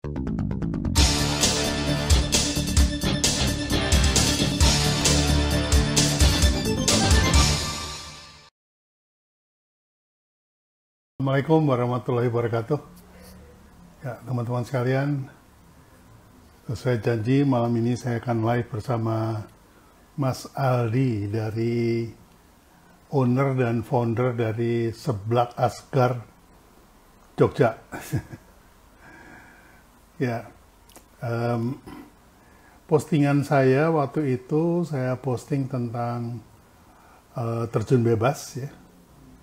Assalamualaikum warahmatullahi wabarakatuh. Ya, teman-teman sekalian, sesuai janji malam ini saya akan live bersama Mas Aldi dari owner dan founder dari Seblak Asgar Jogja. Ya, postingan saya waktu itu saya posting tentang terjun bebas ya.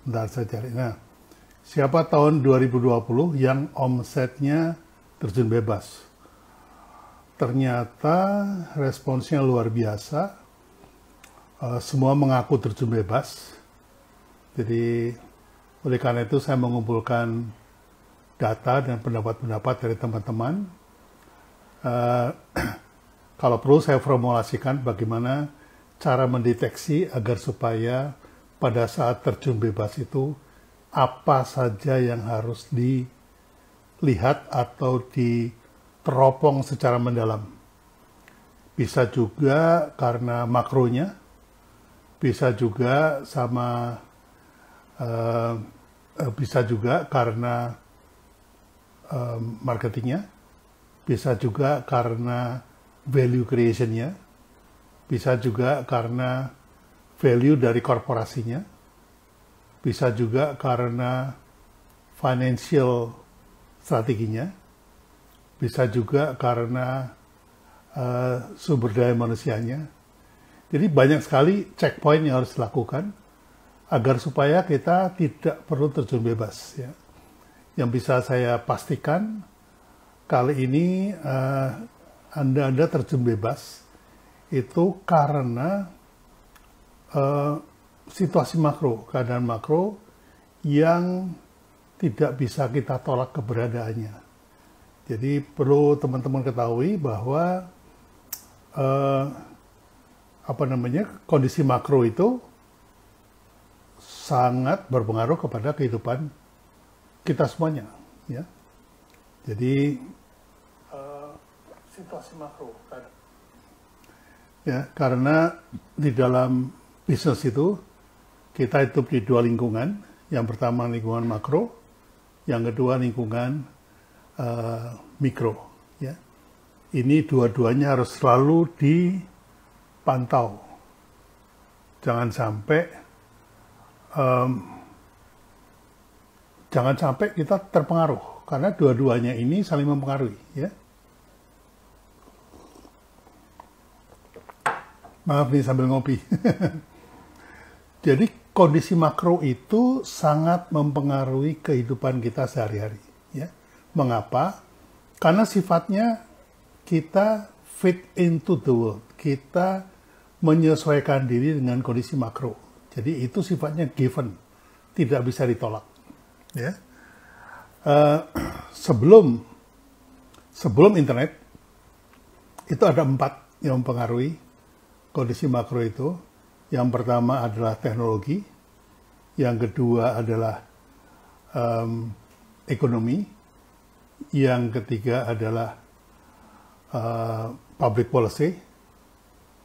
Bentar saya cari. Nah, siapa tahun 2020 yang omsetnya terjun bebas? Ternyata responsnya luar biasa. Semua mengaku terjun bebas. Jadi oleh karena itu saya mengumpulkan data dan pendapat-pendapat dari teman-teman. Kalau perlu saya formulasikan bagaimana cara mendeteksi agar supaya pada saat terjun bebas itu apa saja yang harus dilihat atau diteropong secara mendalam. Bisa juga karena makronya, bisa juga bisa juga karena marketingnya, bisa juga karena value creation-nya, bisa juga karena value dari korporasinya, bisa juga karena financial strateginya, bisa juga karena sumber daya manusianya. Jadi banyak sekali checkpoint yang harus dilakukan agar supaya kita tidak perlu terjun bebas. Ya. Yang bisa saya pastikan kali ini Anda terjun bebas itu karena situasi makro, keadaan makro yang tidak bisa kita tolak keberadaannya. Jadi perlu teman-teman ketahui bahwa kondisi makro itu sangat berpengaruh kepada kehidupan kita semuanya. Ya. Jadi situasi makro, ya, karena di dalam bisnis itu kita hidup di dua lingkungan. Yang pertama lingkungan makro, yang kedua lingkungan mikro. Ya. Ini dua-duanya harus selalu dipantau. Jangan sampai kita terpengaruh, karena dua-duanya ini saling mempengaruhi. Ya. Maaf nih sambil ngopi. Jadi kondisi makro itu sangat mempengaruhi kehidupan kita sehari-hari. Ya. Mengapa? Karena sifatnya kita fit into the world. Kita menyesuaikan diri dengan kondisi makro. Jadi itu sifatnya given, tidak bisa ditolak. Ya. Sebelum internet itu ada 4 yang mempengaruhi kondisi makro itu. Yang pertama adalah teknologi, yang kedua adalah ekonomi, yang ketiga adalah public policy,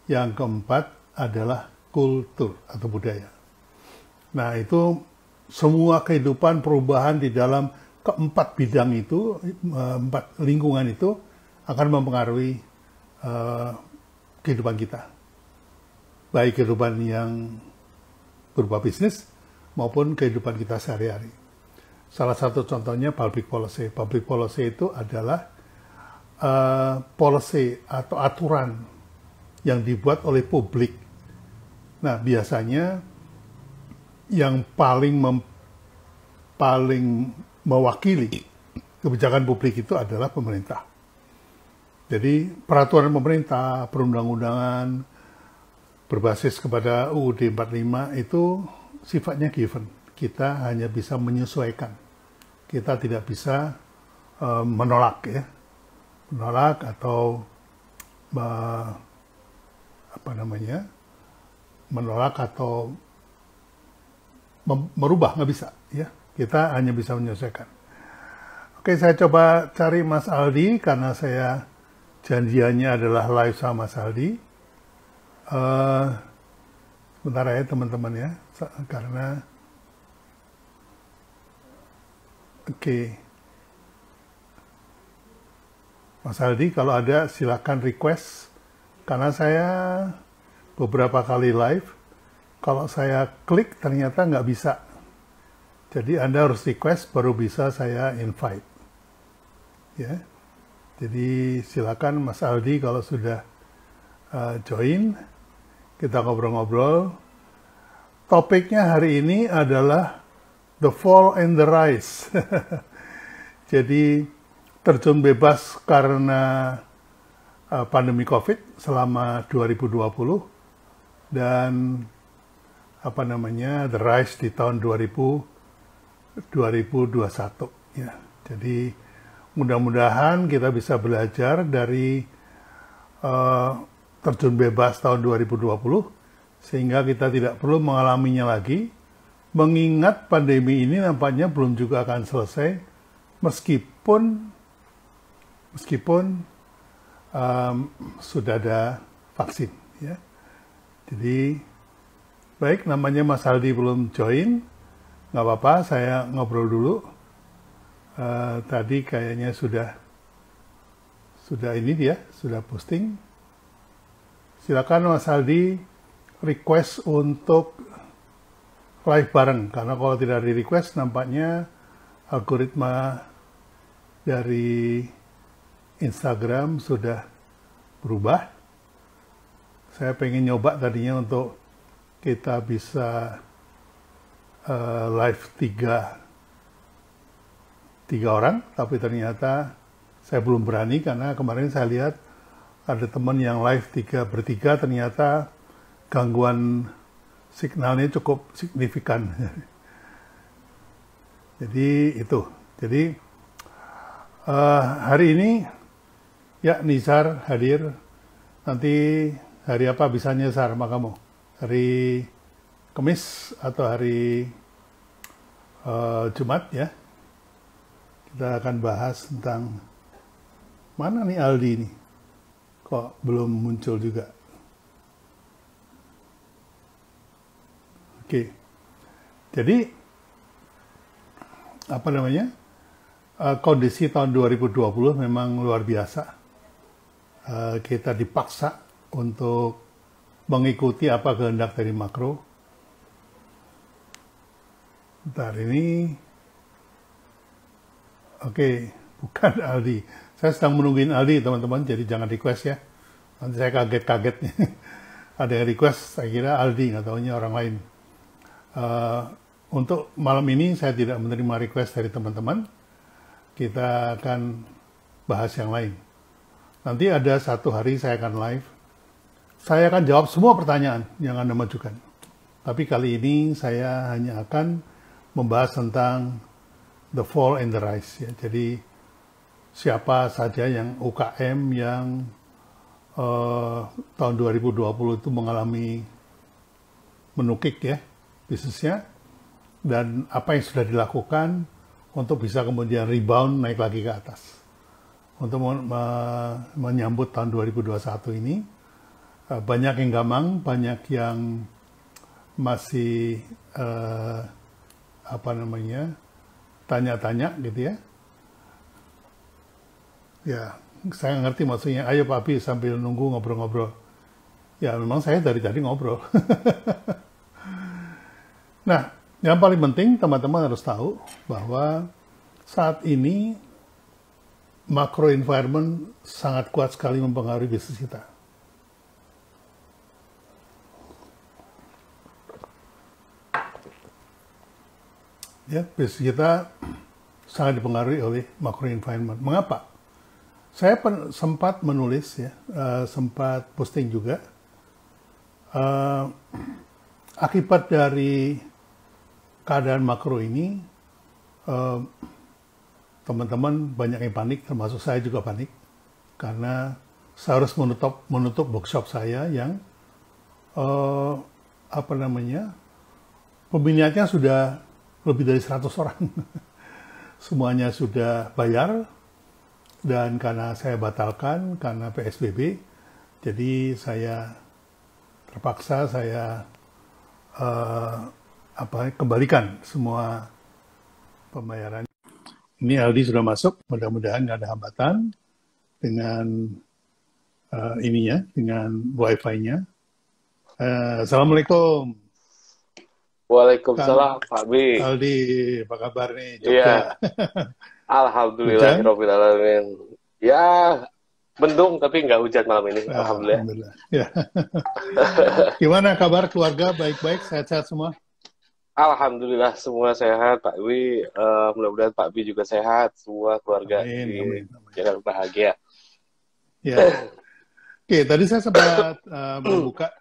yang keempat adalah kultur atau budaya. Nah itu semua kehidupan perubahan di dalam keempat bidang itu, 4 lingkungan itu akan mempengaruhi kehidupan kita. Baik kehidupan yang berupa bisnis maupun kehidupan kita sehari-hari. Salah satu contohnya public policy. Public policy itu adalah policy atau aturan yang dibuat oleh publik. Nah, biasanya yang paling mewakili kebijakan publik itu adalah pemerintah. Jadi peraturan pemerintah, perundang-undangan, berbasis kepada UUD 45 itu sifatnya given. Kita hanya bisa menyesuaikan. Kita tidak bisa menolak ya. Menolak atau menolak atau merubah, nggak bisa ya. Kita hanya bisa menyesuaikan. Oke, saya coba cari Mas Aldi karena saya janjiannya adalah live sama Mas Aldi. Sebentar ya teman-teman ya, karena oke. Mas Aldi, kalau ada silakan request, karena saya beberapa kali live, kalau saya klik ternyata nggak bisa. Jadi Anda harus request baru bisa saya invite. Ya. Jadi silakan Mas Aldi kalau sudah join, kita ngobrol-ngobrol. Topiknya hari ini adalah The Fall and the Rise. Jadi terjun bebas karena pandemi COVID selama 2020 dan The Rise di tahun 2021 ya. Jadi mudah-mudahan kita bisa belajar dari terjun bebas tahun 2020 sehingga kita tidak perlu mengalaminya lagi, mengingat pandemi ini nampaknya belum juga akan selesai meskipun sudah ada vaksin ya. Jadi baik, namanya Mas Aldi belum join, nggak apa-apa, saya ngobrol dulu. Tadi kayaknya sudah ini dia, sudah posting. Silakan Mas Aldi request untuk live bareng, karena kalau tidak di request nampaknya algoritma dari Instagram sudah berubah. Saya pengen nyoba tadinya untuk kita bisa live tiga orang, tapi ternyata saya belum berani karena kemarin saya lihat ada teman yang live bertiga ternyata gangguan signalnya cukup signifikan. Jadi itu. Jadi hari ini ya Nizar hadir. Nanti hari apa bisa nyasar sama kamu? Hari Kamis atau hari Jumat ya? Kita akan bahas tentang mana nih Aldi nih, kok belum muncul juga. Oke, jadi kondisi tahun 2020 memang luar biasa. Kita dipaksa untuk mengikuti apa kehendak dari makro. Bentar ini. Oke, bukan Aldi. Saya sedang menungguin Aldi, teman-teman, jadi jangan request ya. Nanti saya kaget-kaget nih. Ada yang request, saya kira Aldi, nggak taunya orang lain. Untuk malam ini saya tidak menerima request dari teman-teman. Kita akan bahas yang lain. Nanti ada satu hari saya akan live. Saya akan jawab semua pertanyaan yang Anda majukan. Tapi kali ini saya hanya akan membahas tentang The Fall and the Rise ya. Jadi siapa saja yang UKM yang tahun 2020 itu mengalami menukik ya bisnisnya, dan apa yang sudah dilakukan untuk bisa kemudian rebound naik lagi ke atas. Untuk menyambut tahun 2021 ini banyak yang gamang, banyak yang masih tanya-tanya gitu ya. Ya, saya ngerti maksudnya, ayo Pak Abi sambil nunggu ngobrol-ngobrol. Ya, memang saya dari tadi ngobrol. Nah, yang paling penting teman-teman harus tahu bahwa saat ini macro environment sangat kuat sekali mempengaruhi bisnis kita. Ya, bisnis kita sangat dipengaruhi oleh macro environment. Mengapa? Saya sempat menulis ya, sempat posting juga. Akibat dari keadaan makro ini, teman-teman banyak yang panik, termasuk saya juga panik, karena saya harus menutup workshop saya yang peminatnya sudah lebih dari 100 orang. semuanya sudah bayar, dan karena saya batalkan karena PSBB, jadi saya terpaksa saya kembalikan semua pembayaran. Ini Aldi sudah masuk, mudah-mudahan nggak ada hambatan dengan dengan Wi-Fi-nya. Assalamualaikum. Waalaikumsalam, Pak B. Aldi, apa kabar nih, Iya, Jogja? Hujan? alhamdulillahirobbilalamin. Ya, mendung tapi nggak hujan malam ini, alhamdulillah. Alhamdulillah. Ya. Gimana kabar keluarga? Baik-baik, sehat-sehat semua? Alhamdulillah semua sehat, Pak B. Mudah-mudahan Pak B juga sehat, semua keluarga Amin. jangan bahagia. Ya. Oke, tadi saya sempat membuka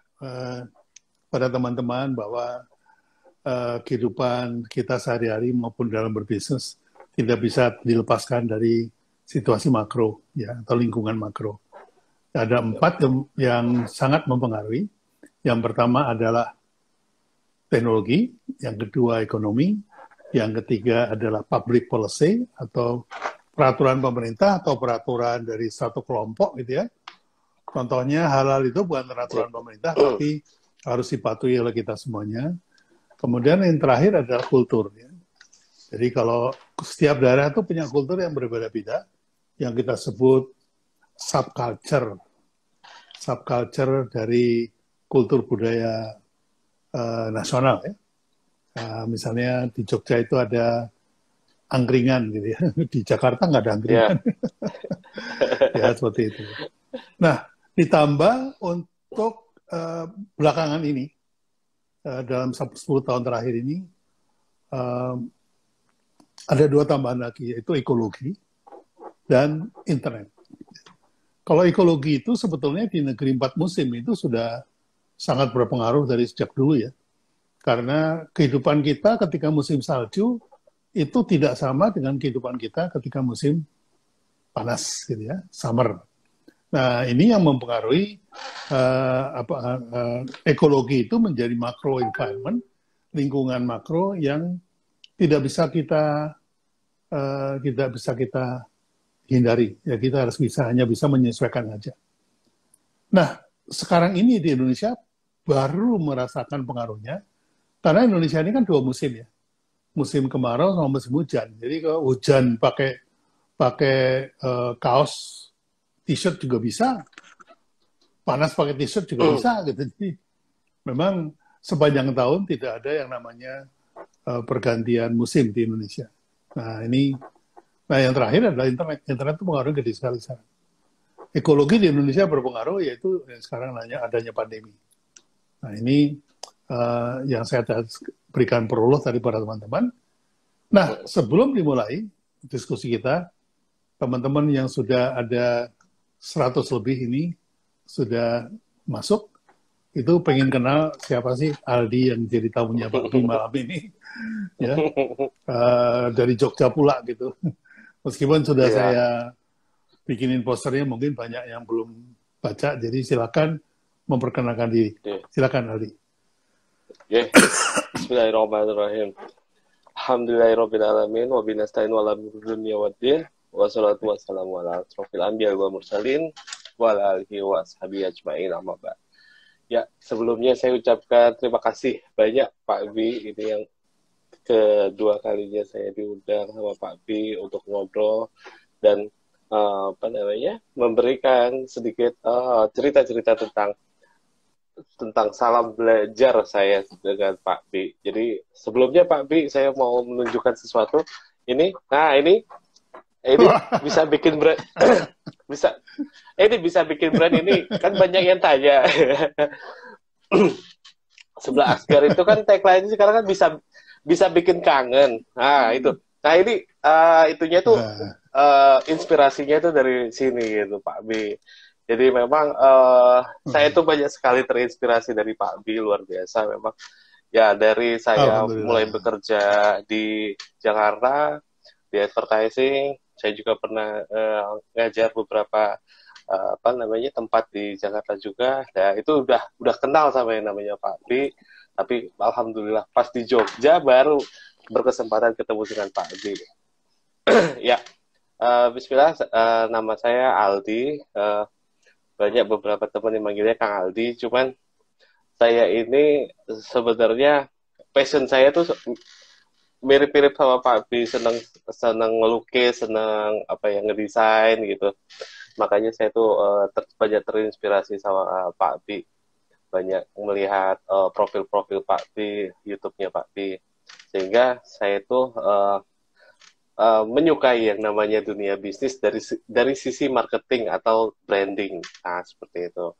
pada teman-teman bahwa kehidupan kita sehari-hari maupun dalam berbisnis tidak bisa dilepaskan dari situasi makro, ya, atau lingkungan makro. Ada 4 yang sangat mempengaruhi. Yang pertama adalah teknologi, yang kedua ekonomi, yang ketiga adalah public policy atau peraturan pemerintah atau peraturan dari satu kelompok, gitu ya. Contohnya halal itu bukan peraturan pemerintah, tapi harus dipatuhi oleh kita semuanya. Kemudian yang terakhir adalah kultur. Ya. Jadi kalau setiap daerah itu punya kultur yang berbeda-beda, yang kita sebut subculture. Subculture dari kultur budaya nasional. Ya. Misalnya di Jogja itu ada angkringan, gitu ya. Di Jakarta nggak ada angkringan. Ya, seperti itu. Nah, ditambah untuk belakangan ini, dalam 10 tahun terakhir ini, ada 2 tambahan lagi, yaitu ekologi dan internet. Kalau ekologi itu sebetulnya di negeri 4 musim itu sudah sangat berpengaruh dari sejak dulu ya. Karena kehidupan kita ketika musim salju itu tidak sama dengan kehidupan kita ketika musim panas, gitu ya, summer. Nah, ini yang mempengaruhi ekologi itu menjadi macro environment, lingkungan makro yang tidak bisa kita hindari. Ya, kita hanya bisa menyesuaikan saja. Nah, sekarang ini di Indonesia baru merasakan pengaruhnya, karena Indonesia ini kan 2 musim ya, musim kemarau sama musim hujan. Jadi kalau hujan pakai kaos t-shirt juga bisa, panas pakai t-shirt juga bisa, gitu. Jadi memang sepanjang tahun tidak ada yang namanya pergantian musim di Indonesia. Nah yang terakhir adalah internet. Internet itu pengaruh gede sekali sekarang. Ekologi di Indonesia berpengaruh, yaitu sekarang adanya pandemi. Nah ini yang saya berikan prolog tadi pada teman-teman. Nah sebelum dimulai diskusi kita, teman-teman yang sudah ada 100 lebih ini sudah masuk, itu pengen kenal siapa sih Aldi yang jadi tamunya Pak Bi malam ini, ya, dari Jogja pula gitu. Meskipun sudah saya bikinin posternya, mungkin banyak yang belum baca, jadi silakan memperkenalkan diri. Silakan Aldi. Bismillahirrahmanirrahim. Alhamdulillahirrabbilalamin wa binasta'in wa ala dunya waddin. Wassalatu wassalamu ala asrofil anbiya wal mursalin wa ala alihi wa ashabihi ajma'in, amma ba'd. Ya, sebelumnya saya ucapkan terima kasih banyak Pak B. Ini yang kedua kalinya saya diundang sama Pak B untuk ngobrol dan memberikan sedikit cerita-cerita tentang salam belajar saya dengan Pak B. Jadi sebelumnya Pak B, saya mau menunjukkan sesuatu. Ini bisa bikin brand bisa bikin brand ini kan banyak yang tanya. Sebelah Asgar itu kan tagline sekarang kan bisa bikin kangen. Nah itu. Nah ini itunya tuh inspirasinya itu dari sini gitu Pak B. Jadi memang saya tuh banyak sekali terinspirasi dari Pak B, luar biasa memang. Ya dari saya mulai bekerja di Jakarta di advertising. Saya juga pernah ngajar beberapa tempat di Jakarta juga. Ya itu udah kenal sama yang namanya Pak B. Tapi alhamdulillah pas di Jogja baru berkesempatan ketemu dengan Pak B. Ya, Bismillah, nama saya Aldi. Banyak beberapa teman yang manggilnya Kang Aldi, cuman saya ini sebenarnya passion saya tuh mirip-mirip sama Pak Bi, seneng seneng ngelukis, seneng apa ya ngedesain gitu. Makanya saya tuh banyak terinspirasi sama Pak Bi, banyak melihat profil-profil Pak Bi, YouTube-nya Pak Bi, sehingga saya tuh menyukai yang namanya dunia bisnis dari sisi marketing atau branding. Nah, seperti itu.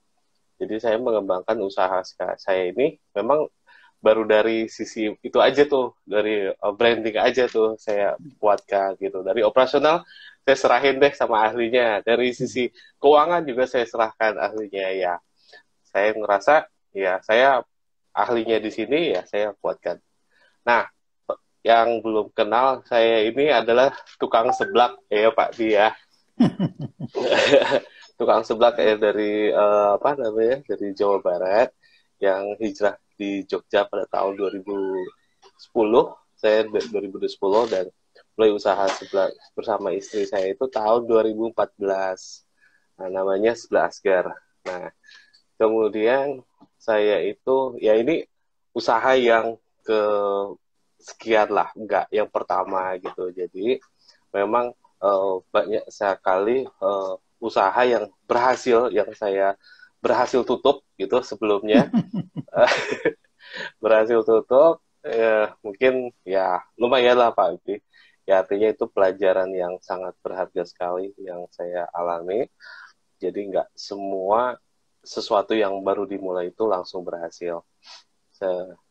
Jadi saya mengembangkan usaha saya ini memang baru dari sisi itu aja tuh, dari branding aja tuh saya kuatkan gitu. Dari operasional saya serahin deh sama ahlinya. Dari sisi keuangan juga saya serahkan ahlinya ya. Saya ngerasa ya saya ahlinya di sini ya saya kuatkan. Nah, yang belum kenal saya ini adalah tukang seblak ya Pak Dia. Tukang seblak ya dari apa namanya dari Jawa Barat yang hijrah di Jogja pada tahun 2010. Saya 2010 dan mulai usaha seblak bersama istri saya itu tahun 2014. Nah, namanya Seblak Asgar. Nah, kemudian saya itu ya ini usaha yang ke sekian lah, enggak yang pertama gitu. Jadi memang banyak sekali usaha yang berhasil yang saya berhasil tutup gitu sebelumnya. Berhasil tutup ya, mungkin ya lumayan lah Pak Aldi. Ya artinya itu pelajaran yang sangat berharga sekali yang saya alami. Jadi nggak semua sesuatu yang baru dimulai itu langsung berhasil.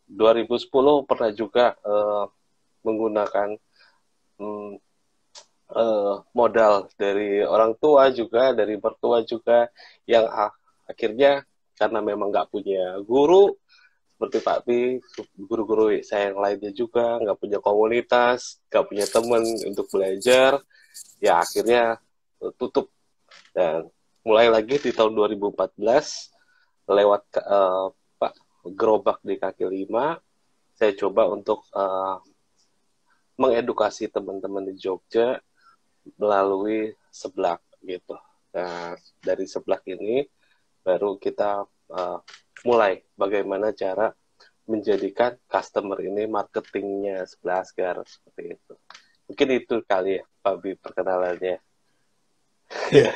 2010 pernah juga menggunakan modal dari orang tua juga, dari mertua juga, yang akhirnya karena memang nggak punya guru seperti Pak Pi, guru-guru saya yang lainnya juga nggak punya komunitas, nggak punya teman untuk belajar, ya akhirnya tutup dan mulai lagi di tahun 2014 lewat Pak gerobak di kaki lima, saya coba untuk mengedukasi teman-teman di Jogja melalui seblak gitu. Nah, dari seblak ini baru kita mulai bagaimana cara menjadikan customer ini marketingnya Seblak Asgar seperti itu. Mungkin itu kali ya, Pak Bi, perkenalannya. Ya.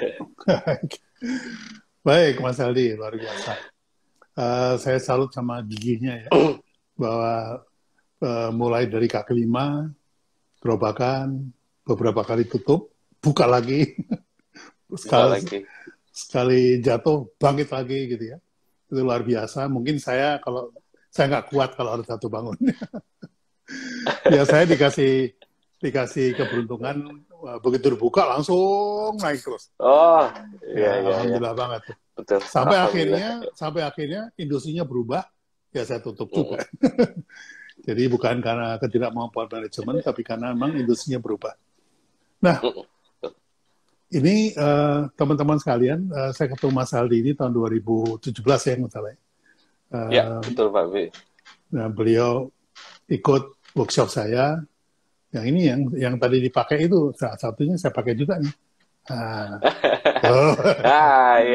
Baik, Mas Aldi, luar biasa. Saya salut sama giginya ya, bahwa mulai dari kaki lima, gerobakan, beberapa kali tutup, buka lagi, sekali jatuh, bangkit lagi gitu ya. Itu luar biasa. Mungkin kalau saya nggak kuat kalau harus jatuh bangun. Ya saya dikasih keberuntungan, begitu dibuka langsung naik terus. Oh, iya, alhamdulillah banget. Betul. Sampai akhirnya industrinya berubah, ya saya tutup juga. Jadi bukan karena ketidakmampuan manajemen, tapi karena memang industrinya berubah. Nah, ini teman-teman sekalian, saya ketemu Mas Aldi ini tahun 2017 ya, misalnya. Ya, betul Pak B. Nah, beliau ikut workshop saya. Yang ini yang tadi dipakai itu salah satunya saya pakai juga nih.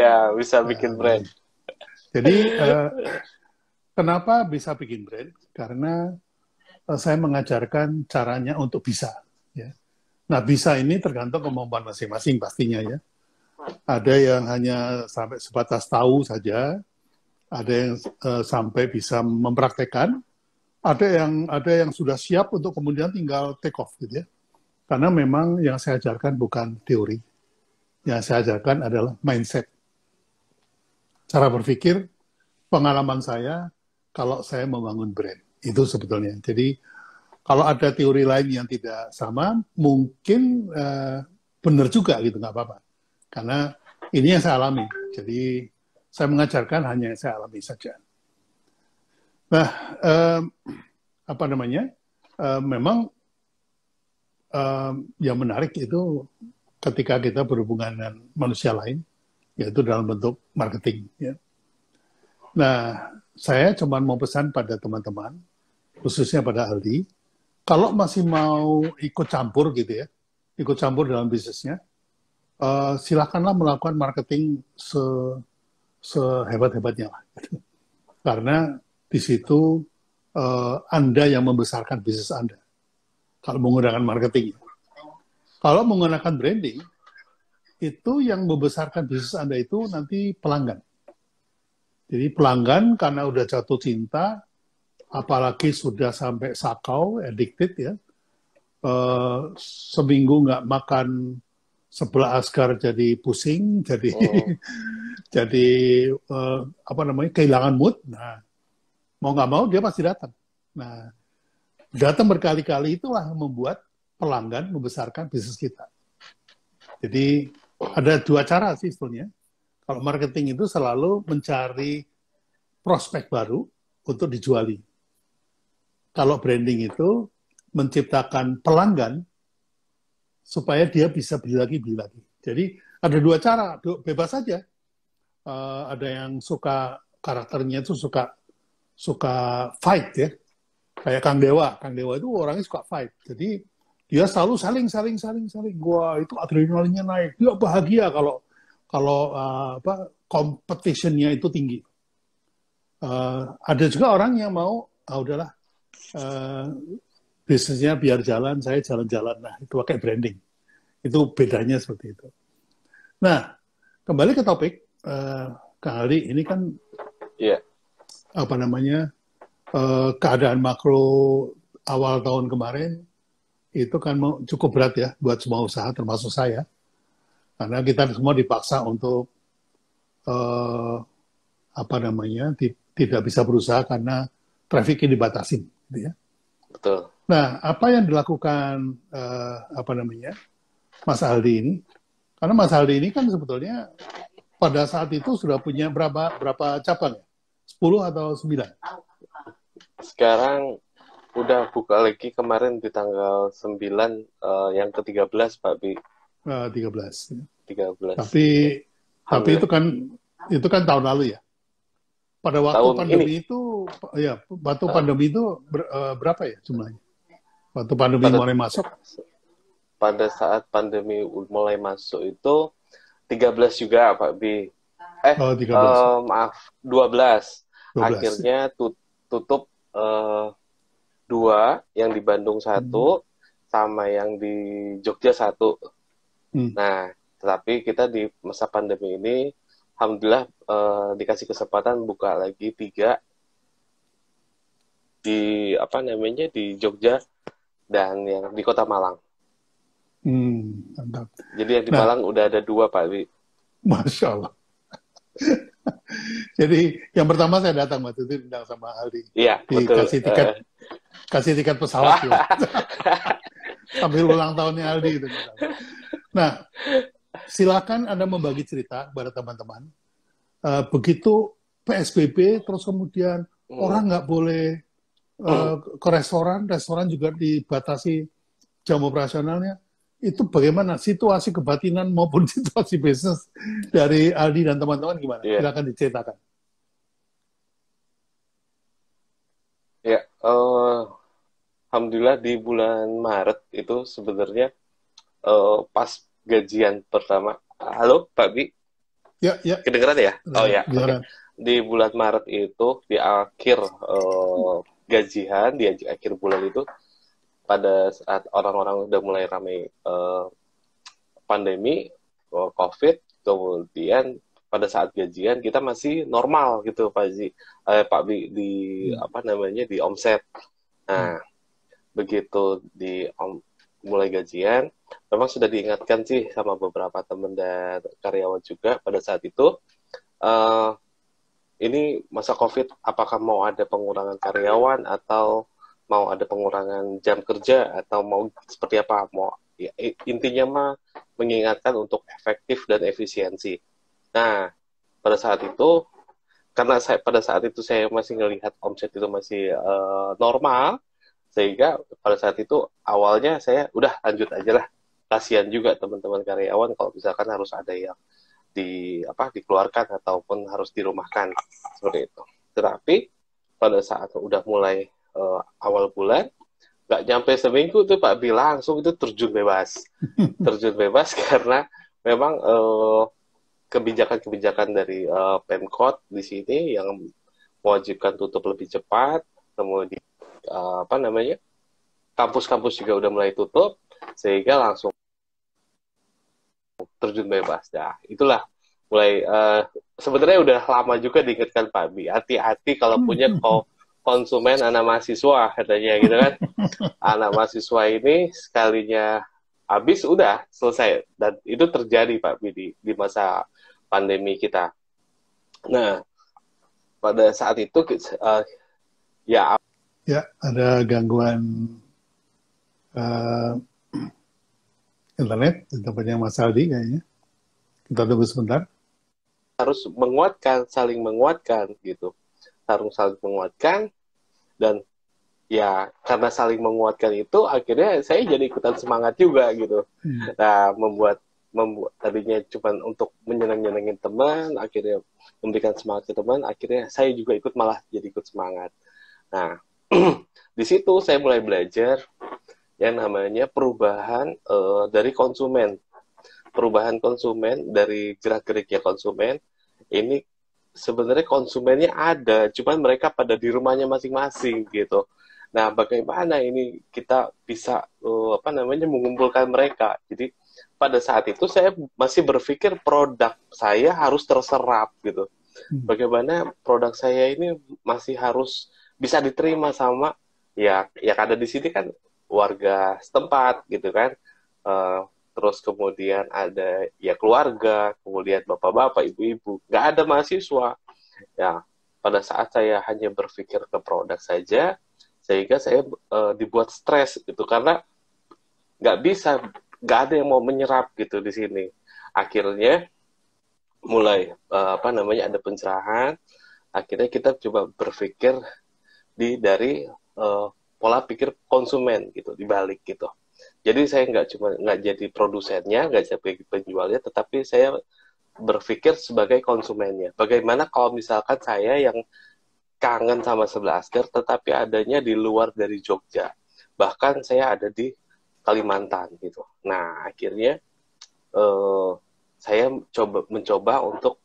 Ya, bisa bikin brand. Jadi kenapa bisa bikin brand? Karena saya mengajarkan caranya untuk bisa. Ya. Nah, bisa ini tergantung kemampuan masing-masing pastinya ya. Ada yang hanya sampai sebatas tahu saja, ada yang sampai bisa mempraktekkan, ada yang sudah siap untuk kemudian tinggal take off gitu ya. Karena memang yang saya ajarkan bukan teori. Yang saya ajarkan adalah mindset. Cara berpikir, pengalaman saya kalau saya membangun brand. Itu sebetulnya. Jadi kalau ada teori lain yang tidak sama, mungkin benar juga gitu, nggak apa-apa. Karena ini yang saya alami. Jadi saya mengajarkan hanya yang saya alami saja. Nah, memang yang menarik itu ketika kita berhubungan dengan manusia lain, yaitu dalam bentuk marketing. Ya. Nah, saya cuma mau pesan pada teman-teman, khususnya pada Aldi, kalau masih mau ikut campur gitu ya, ikut campur dalam bisnisnya, silakanlah melakukan marketing sehebat-hebatnya lah. Karena di situ Anda yang membesarkan bisnis Anda. Kalau menggunakan marketing. Kalau menggunakan branding, itu yang membesarkan bisnis Anda itu nanti pelanggan. Jadi pelanggan karena udah jatuh cinta, apalagi sudah sampai sakau, addicted ya, seminggu nggak makan sebelah asgar jadi pusing, jadi jadi apa namanya kehilangan mood. Nah, mau nggak mau dia pasti datang. Nah, datang berkali-kali itulah yang membuat pelanggan membesarkan bisnis kita. Jadi ada dua cara sih sebetulnya. Kalau marketing itu selalu mencari prospek baru untuk dijuali. Kalau branding itu menciptakan pelanggan supaya dia bisa beli lagi. Jadi ada dua cara, bebas saja. Ada yang suka karakternya itu suka fight ya. Kayak Kang Dewa itu orangnya suka fight. Jadi dia selalu saling. Wah, itu adrenalinnya naik. Dia bahagia kalau competition-nya itu tinggi. Ada juga orang yang mau, udahlah, bisnisnya biar jalan, saya jalan-jalan. Nah, itu pakai branding. Itu bedanya seperti itu. Nah, kembali ke topik, Kang Aldi, ini kan keadaan makro awal tahun kemarin itu kan cukup berat ya buat semua usaha, termasuk saya. Karena kita semua dipaksa untuk tidak bisa berusaha karena trafiknya dibatasi, gitu ya. Betul. Nah, apa yang dilakukan Mas Aldi ini? Karena Mas Aldi ini kan sebetulnya pada saat itu sudah punya berapa cabang ya? 10 atau 9? Sekarang udah buka lagi kemarin di tanggal 9 yang ke-13 Pak Bi. 13. 13. Tapi itu kan tahun lalu ya. Pada waktu tahun pandemi ini. Pandemi itu berapa ya jumlahnya? Waktu pandemi mulai masuk? Pada saat pandemi mulai masuk itu 13 juga Pak Bi. 13. Maaf, 12. Akhirnya tutup 2, yang di Bandung 1, sama yang di Jogja 1. Nah, tetapi kita di masa pandemi ini, alhamdulillah dikasih kesempatan buka lagi 3 di di Jogja dan yang di Kota Malang. Mantap. Jadi yang di Malang udah ada 2 Pak Bi. Masya Allah. Jadi yang pertama saya datang waktu itu diundang sama Aldi. Iya, betul. Kasih tiket pesawat ya. Sambil ulang tahunnya Aldi gitu. Nah, silakan Anda membagi cerita kepada teman-teman. Begitu PSBB terus kemudian orang nggak boleh ke restoran juga dibatasi jam operasionalnya. Itu bagaimana situasi kebatinan maupun situasi bisnis dari Aldi dan teman-teman gimana? Silakan diceritakan. Ya, alhamdulillah di bulan Maret itu sebenarnya pas gajian pertama. Halo, Pak Bi? Ya. Kedengeran ya? Oh ya. Okay. Di bulan Maret itu di akhir gajian, di akhir bulan itu, pada saat orang-orang udah mulai ramai pandemi COVID, kemudian pada saat gajian kita masih normal gitu Pak Bi di di omset. Nah, begitu mulai gajian, memang sudah diingatkan sih sama beberapa teman dan karyawan juga pada saat itu. Ini masa COVID, apakah mau ada pengurangan karyawan atau mau ada pengurangan jam kerja atau mau seperti apa? Intinya mah mengingatkan untuk efektif dan efisiensi. Nah, pada saat itu karena pada saat itu saya masih melihat omset itu masih normal, sehingga pada saat itu awalnya saya udah lanjut aja lah. Kasihan juga teman-teman karyawan kalau misalkan harus ada yang dikeluarkan ataupun harus dirumahkan seperti itu. Tetapi pada saat udah mulai awal bulan, nggak nyampe seminggu tuh Pak Bi langsung itu terjun bebas. Terjun bebas karena memang kebijakan-kebijakan dari Pemkot di sini yang mewajibkan tutup lebih cepat, kemudian apa namanya, kampus-kampus juga udah mulai tutup, sehingga langsung terjun bebas. Nah, itulah mulai sebenarnya udah lama juga diingatkan Pak Bi, hati-hati kalau punya konsumen anak mahasiswa katanya gitu kan. Anak mahasiswa ini sekalinya habis udah selesai, dan itu terjadi Pak Bi di masa pandemi kita. Nah, pada saat itu ya Ya, ada gangguan internet di tempatnya Mas Aldi kayaknya. Kita tunggu sebentar. harus menguatkan, saling menguatkan gitu. Harus saling menguatkan, dan ya karena saling menguatkan itu akhirnya saya jadi ikutan semangat juga gitu. Nah, membuat tadinya cuma untuk menyenang-nyenangin teman, akhirnya memberikan semangat ke teman, akhirnya saya juga ikut, malah jadi ikut semangat. Nah, di situ saya mulai belajar yang namanya perubahan dari konsumen. Perubahan konsumen, dari gerak-geriknya konsumen. Ini sebenarnya konsumennya ada, cuman mereka pada di rumahnya masing-masing gitu. Nah, bagaimana ini kita bisa apa namanya, mengumpulkan mereka. Jadi pada saat itu saya masih berpikir produk saya harus terserap gitu. Bagaimana produk saya ini masih harus bisa diterima sama ya yang ada di sini kan, warga setempat gitu kan. Terus kemudian ada ya keluarga, kemudian bapak-bapak, ibu-ibu, nggak ada mahasiswa. Ya, pada saat saya hanya berpikir ke produk saja, sehingga saya dibuat stres gitu, karena nggak ada yang mau menyerap gitu di sini. Akhirnya mulai apa namanya, ada pencerahan. Akhirnya kita coba berpikir dari pola pikir konsumen gitu, dibalik gitu. Jadi saya nggak jadi produsennya, nggak jadi penjualnya, tetapi saya berpikir sebagai konsumennya. Bagaimana kalau misalkan saya yang kangen sama sebelah asker, tetapi adanya di luar dari Jogja, bahkan saya ada di Kalimantan gitu. Nah, akhirnya saya mencoba untuk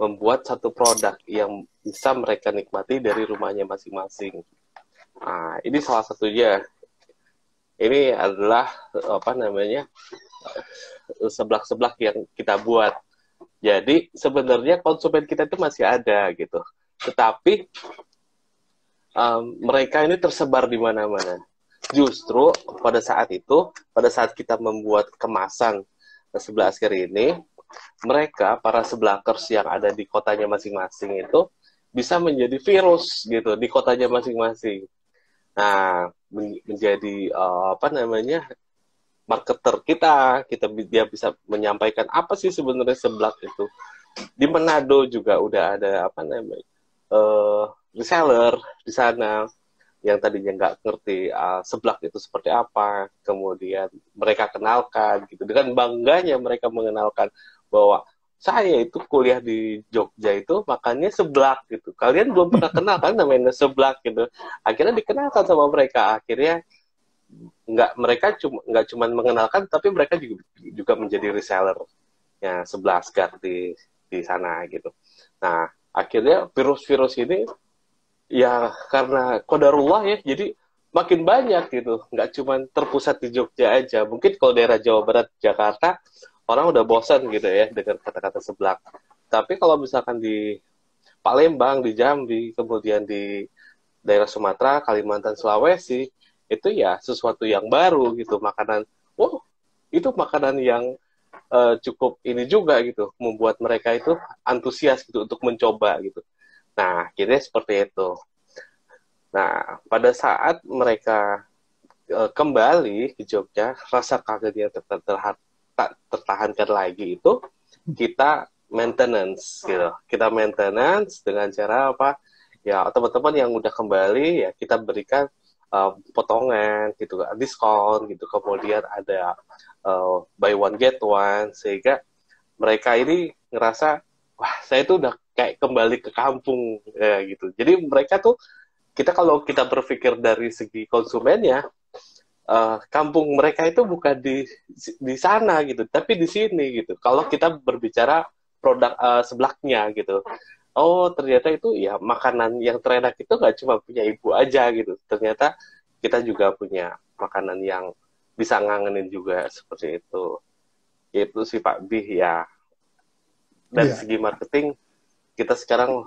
membuat satu produk yang bisa mereka nikmati dari rumahnya masing-masing. Nah, ini salah satunya. Ini adalah apa namanya, seblak-seblak yang kita buat. Jadi sebenarnya konsumen kita itu masih ada gitu, tetapi mereka ini tersebar di mana-mana. Justru pada saat itu, pada saat kita membuat kemasan sebelah askar ini, mereka para seblakers yang ada di kotanya masing-masing itu bisa menjadi virus gitu di kotanya masing-masing. Nah, menjadi apa namanya, marketer kita dia bisa menyampaikan apa sih sebenarnya seblak itu. Di Manado juga udah ada apa namanya, reseller di sana yang tadinya nggak ngerti seblak itu seperti apa, kemudian mereka kenalkan gitu, dengan bangganya mereka mengenalkan bahwa saya itu kuliah di Jogja itu makannya seblak gitu. Kalian belum pernah kenal kan namanya seblak gitu. Akhirnya dikenalkan sama mereka. Akhirnya mereka nggak cuma mengenalkan, tapi mereka juga menjadi reseller ya sebelah Asgard di sana gitu. Nah, akhirnya virus-virus ini ya karena qadarullah ya, jadi makin banyak gitu. Nggak cuma terpusat di Jogja aja. Mungkin kalau daerah Jawa Barat, Jakarta, orang udah bosan gitu ya dengan kata-kata seblak. Tapi kalau misalkan di Palembang, di Jambi, kemudian di daerah Sumatera, Kalimantan, Sulawesi, itu ya sesuatu yang baru gitu, makanan. Oh, itu makanan yang cukup ini juga gitu, membuat mereka itu antusias gitu untuk mencoba gitu. Nah, akhirnya seperti itu. Nah, pada saat mereka kembali ke Jogja, rasa kagetnya tertahankan lagi itu, kita maintenance gitu. Kita maintenance dengan cara apa? Ya, teman-teman yang udah kembali ya kita berikan potongan gitu, diskon gitu. Kemudian ada buy one get one, sehingga mereka ini ngerasa wah, saya tuh udah kayak kembali ke kampung ya gitu. Jadi mereka tuh kita kalau kita berpikir dari segi konsumennya, kampung mereka itu bukan di sana gitu, tapi di sini gitu. Kalau kita berbicara produk seblaknya gitu, oh ternyata itu ya makanan yang terenak itu nggak cuma punya ibu aja gitu. Ternyata kita juga punya makanan yang bisa ngangenin juga seperti itu. Itu sih Pak Bih ya. Dari Iya. segi marketing kita sekarang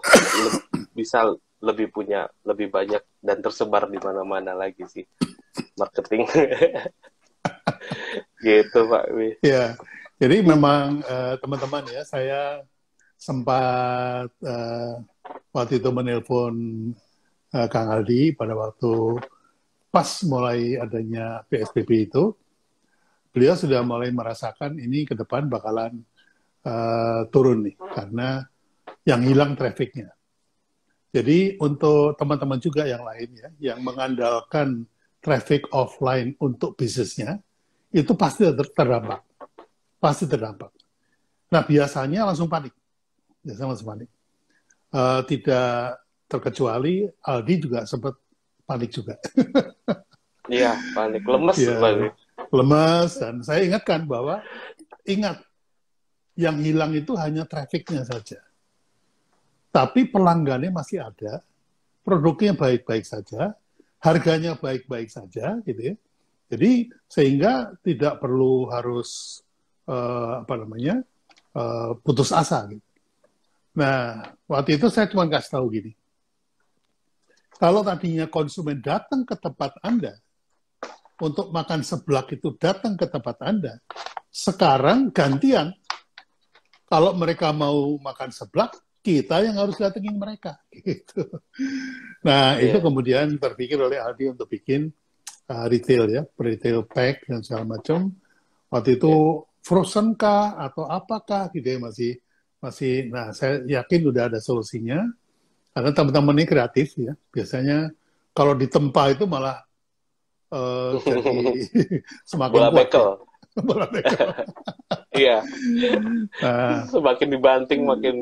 bisa lebih punya lebih banyak dan tersebar di mana-mana lagi sih marketing. Gitu Pak Bih. Ya, jadi memang teman-teman ya, saya sempat waktu itu menelpon Kang Aldi pada waktu pas mulai adanya PSBB itu, beliau sudah mulai merasakan ini ke depan bakalan turun nih, karena yang hilang trafficnya. Jadi untuk teman-teman juga yang lain ya, yang mengandalkan traffic offline untuk bisnisnya, itu pasti terdampak. Pasti terdampak. Nah, biasanya langsung panik. Biasanya langsung panik. Tidak terkecuali Aldi juga sempat panik juga. Iya, panik. Lemes Ya, panik. lemas. Dan saya ingatkan bahwa, ingat, yang hilang itu hanya trafficnya saja. Tapi pelanggannya masih ada, produknya baik-baik saja, harganya baik-baik saja, gitu ya. Jadi sehingga tidak perlu harus putus asa. Gitu. Nah, waktu itu saya cuma kasih tahu gini, kalau tadinya konsumen datang ke tempat Anda untuk makan seblak itu datang ke tempat Anda, sekarang gantian, kalau mereka mau makan seblak, kita yang harus datengin mereka. Gitu. Nah, itu kemudian terpikir oleh Aldi untuk bikin retail ya, retail pack dan segala macam. Waktu itu frozen kah atau apakah gitu ya, masih. Nah, saya yakin udah ada solusinya karena teman-teman ini kreatif ya. Biasanya kalau ditempa itu malah jadi semakin bola kuat bekel. ya. Bola bekel. Iya. Nah, semakin dibanting makin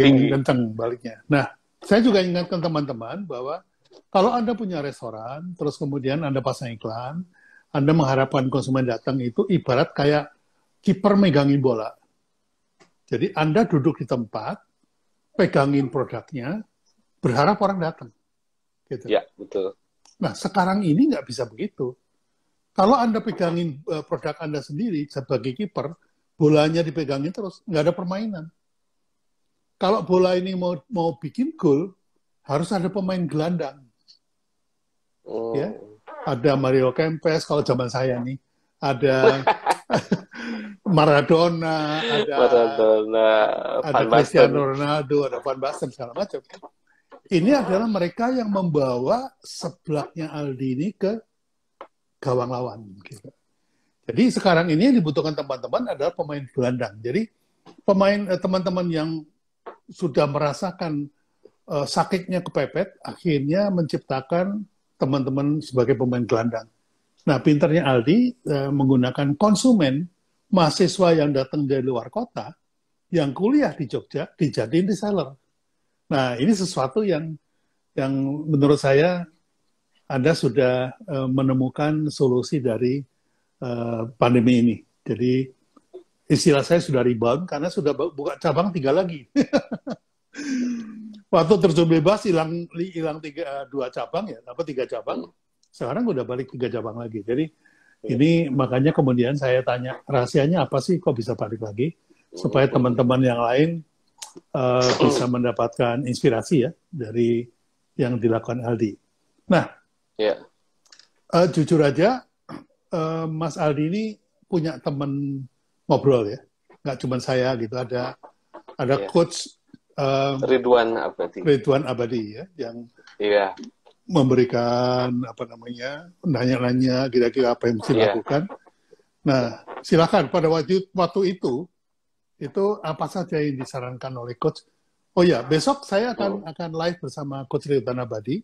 tinggi. kencang baliknya. Nah, saya juga ingatkan teman-teman bahwa kalau Anda punya restoran, terus kemudian Anda pasang iklan, Anda mengharapkan konsumen datang, itu ibarat kayak kiper megangin bola. Jadi Anda duduk di tempat, pegangin produknya, berharap orang datang. Gitu. Ya, betul. Nah, sekarang ini nggak bisa begitu. Kalau Anda pegangin produk Anda sendiri sebagai kiper, bolanya dipegangin terus, nggak ada permainan. Kalau bola ini mau bikin gol, harus ada pemain gelandang. Ya, ada Mario Kempes kalau zaman saya nih, ada Maradona, ada Cristiano Ronaldo, ada Van Basten, segala macam. Ini adalah mereka yang membawa seblaknya Aldi ini ke gawang lawan. Gitu. Jadi sekarang ini yang dibutuhkan teman-teman adalah pemain gelandang. Jadi teman-teman yang sudah merasakan sakitnya kepepet, akhirnya menciptakan teman-teman sebagai pemain gelandang. Nah, pinternya Aldi menggunakan konsumen, mahasiswa yang datang dari luar kota, yang kuliah di Jogja, dijadiin reseller. Nah, ini sesuatu yang menurut saya Anda sudah menemukan solusi dari pandemi ini. Jadi, istilah saya sudah rebound, karena sudah buka cabang 3 lagi. Waktu terjun bebas hilang 2 cabang ya, apa 3 cabang. Sekarang udah balik 3 cabang lagi. Jadi ini makanya kemudian saya tanya, rahasianya apa sih kok bisa balik lagi? Supaya teman-teman yang lain bisa mendapatkan inspirasi ya dari yang dilakukan Aldi. Nah, jujur aja, Mas Aldi ini punya teman ngobrol ya, nggak cuma saya gitu. Ada coach Ridwan Abadi ya, yang memberikan nanya-nanya kira-kira apa yang mesti dilakukan. Nah, silakan pada waktu itu apa saja yang disarankan oleh coach. Oh ya, besok saya akan live bersama coach Ridwan Abadi.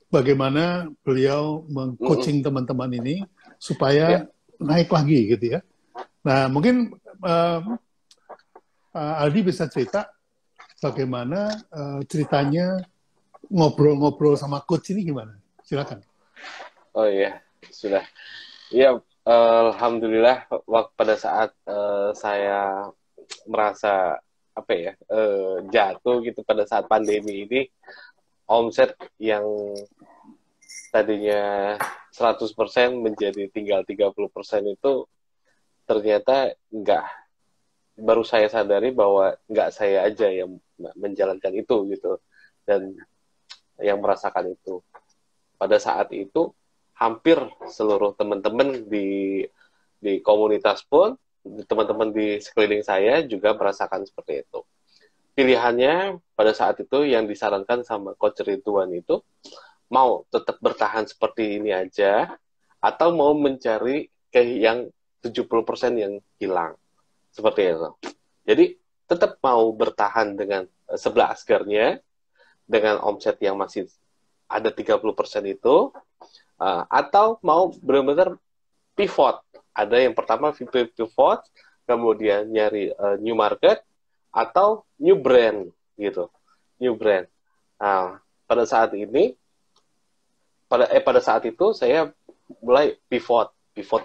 Bagaimana beliau meng-coaching teman-teman ini supaya naik lagi gitu ya. Nah, mungkin Aldi bisa cerita bagaimana ceritanya ngobrol-ngobrol sama coach ini gimana? Silakan. Oh iya, sudah. Iya, alhamdulillah pada saat saya merasa apa ya jatuh gitu pada saat pandemi ini, omset yang tadinya 100% menjadi tinggal 30% itu ternyata enggak. Baru saya sadari bahwa enggak saya aja yang menjalankan itu gitu dan yang merasakan itu. Pada saat itu hampir seluruh teman-teman di komunitas pun, teman-teman di sekeliling saya juga merasakan seperti itu. Pilihannya pada saat itu yang disarankan sama Coach Ridwan itu mau tetap bertahan seperti ini aja atau mau mencari ke yang 70% yang hilang. Seperti itu. Jadi tetap mau bertahan dengan sebelah asgarnya dengan omset yang masih ada 30% itu atau mau benar-benar pivot. Ada yang pertama pivot, kemudian nyari new market atau new brand gitu. New brand. Nah, pada saat ini pada saat itu saya mulai pivot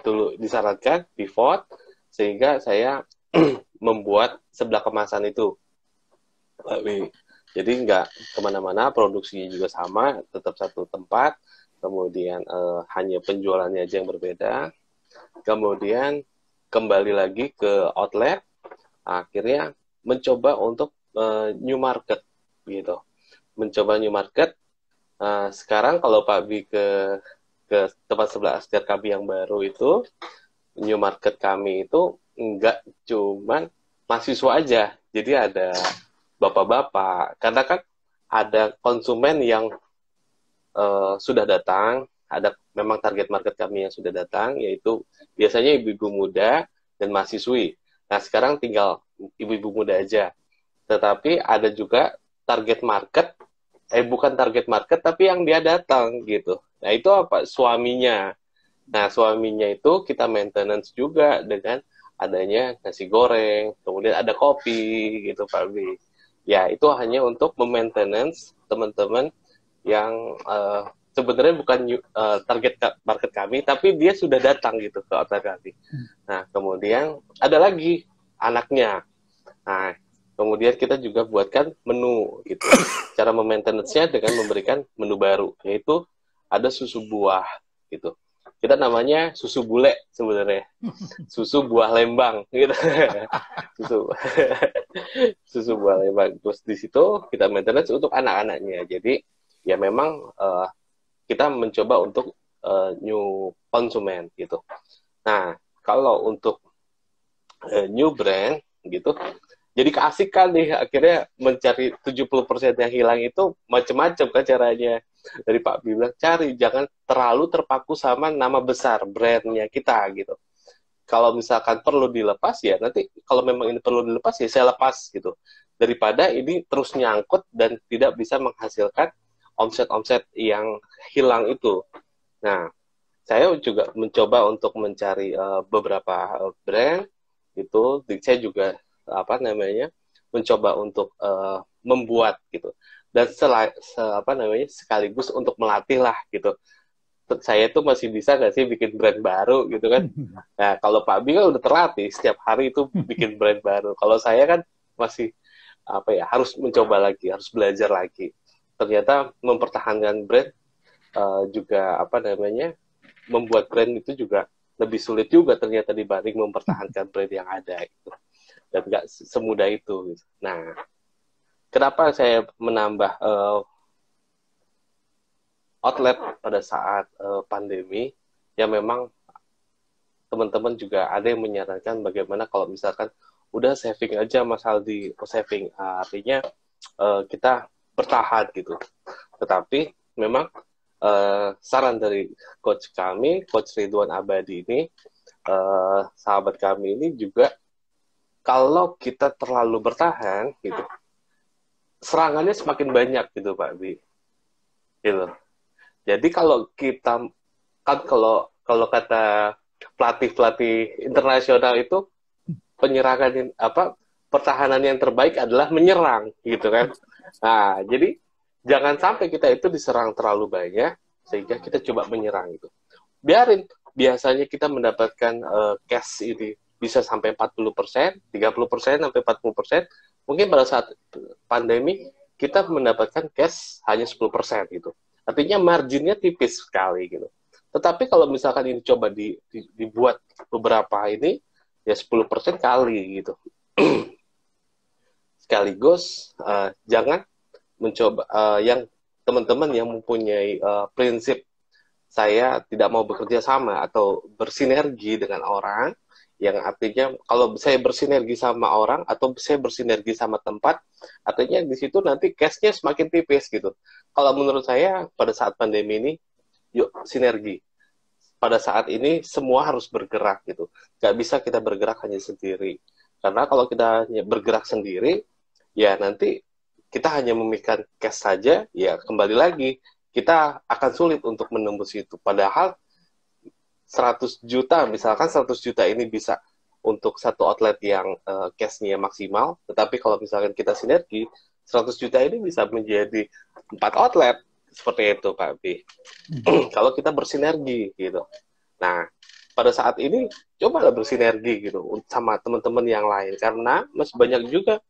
dulu disarankan pivot sehingga saya membuat sebelah kemasan itu. Jadi nggak kemana-mana, produksinya juga sama, tetap satu tempat, kemudian hanya penjualannya aja yang berbeda, kemudian kembali lagi ke outlet, akhirnya mencoba untuk new market gitu, mencoba new market. Sekarang kalau Pak Bi ke tempat sebelah asgar kami yang baru itu, new market kami itu nggak cuman mahasiswa aja, jadi ada bapak-bapak, karena kan ada konsumen yang sudah datang, ada memang target market kami yang sudah datang, yaitu biasanya ibu-ibu muda dan mahasiswi. Nah, sekarang tinggal ibu-ibu muda aja. Tetapi ada juga target market, bukan target market, tapi yang dia datang gitu. Nah, itu apa? Suaminya. Nah, suaminya itu kita maintenance juga dengan adanya nasi goreng, kemudian ada kopi gitu, Pak Bi. Ya, itu hanya untuk memaintenance teman-teman yang sebenarnya bukan target market kami, tapi dia sudah datang gitu ke outlet kami. Nah, kemudian ada lagi anaknya. Nah, kemudian kita juga buatkan menu gitu. Cara memaintenance-nya dengan memberikan menu baru, yaitu ada susu buah gitu. Kita namanya susu bule sebenarnya. Susu buah Lembang gitu. susu buah Lembang. Terus di situ kita maintenance untuk anak-anaknya. Jadi ya memang kita mencoba untuk new konsumen gitu. Nah, kalau untuk new brand gitu, jadi keasikan nih akhirnya mencari 70% yang hilang itu macam-macam kan caranya. Dari Pak Bi bilang cari, jangan terlalu terpaku sama nama besar brandnya kita gitu. Kalau misalkan perlu dilepas ya nanti kalau memang ini perlu dilepas ya saya lepas gitu. Daripada ini terus nyangkut dan tidak bisa menghasilkan omset-omset yang hilang itu. Nah, saya juga mencoba untuk mencari beberapa brand itu. Saya juga mencoba untuk membuat gitu. Dan sekaligus untuk melatih lah gitu. Saya tuh masih bisa nggak sih bikin brand baru gitu kan? Nah, kalau Pak Bi kan udah terlatih setiap hari itu bikin brand baru. Kalau saya kan masih harus mencoba lagi, harus belajar lagi. Ternyata mempertahankan brand juga membuat brand itu juga lebih sulit juga ternyata dibanding mempertahankan brand yang ada itu. Dan nggak semudah itu. Gitu. Nah, kenapa saya menambah outlet pada saat pandemi? Ya memang teman-teman juga ada yang menyarankan bagaimana kalau misalkan udah saving aja Mas Aldi, saving artinya kita bertahan gitu. Tetapi memang saran dari coach kami, Coach Ridwan Abadi ini, sahabat kami ini juga kalau kita terlalu bertahan gitu, serangannya semakin banyak gitu Pak Bi. Gitu. Jadi kalau kita kan kalau kata pelatih internasional itu penyerangan pertahanan yang terbaik adalah menyerang, gitu kan. Nah, jadi jangan sampai kita itu diserang terlalu banyak, sehingga kita coba menyerang itu. Biarin, biasanya kita mendapatkan cash ini bisa sampai 40%, 30% sampai 40%. Mungkin pada saat pandemi, kita mendapatkan cash hanya 10% gitu. Artinya marginnya tipis sekali gitu. Tetapi kalau misalkan ini coba dibuat beberapa ini, ya 10% kali gitu. Sekaligus jangan mencoba yang teman-teman yang mempunyai prinsip saya tidak mau bekerja sama atau bersinergi dengan orang, yang artinya kalau saya bersinergi sama orang atau saya bersinergi sama tempat, artinya di situ nanti cash-nya semakin tipis gitu. Kalau menurut saya pada saat pandemi ini, yuk sinergi. Pada saat ini semua harus bergerak gitu. Gak bisa kita bergerak hanya sendiri. Karena kalau kita hanya bergerak sendiri, ya nanti kita hanya memikirkan cash saja, ya kembali lagi, kita akan sulit untuk menembus itu. Padahal 100 juta, misalkan 100 juta ini bisa untuk satu outlet yang cash-nya maksimal, tetapi kalau misalkan kita sinergi, 100 juta ini bisa menjadi 4 outlet, seperti itu Pak B. Kalau kita bersinergi gitu. Nah, pada saat ini cobalah bersinergi gitu sama teman-teman yang lain, karena masih banyak juga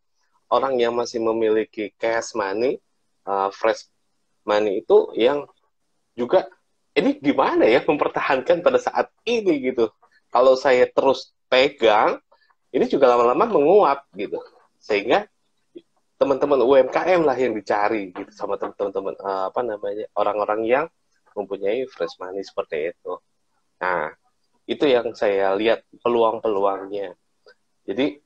orang yang masih memiliki cash money, fresh money itu yang juga ini gimana ya mempertahankan pada saat ini gitu. Kalau saya terus pegang, ini juga lama-lama menguap gitu. Sehingga teman-teman UMKM lah yang dicari gitu sama teman-teman orang-orang yang mempunyai fresh money seperti itu. Nah, itu yang saya lihat peluang-peluangnya. Jadi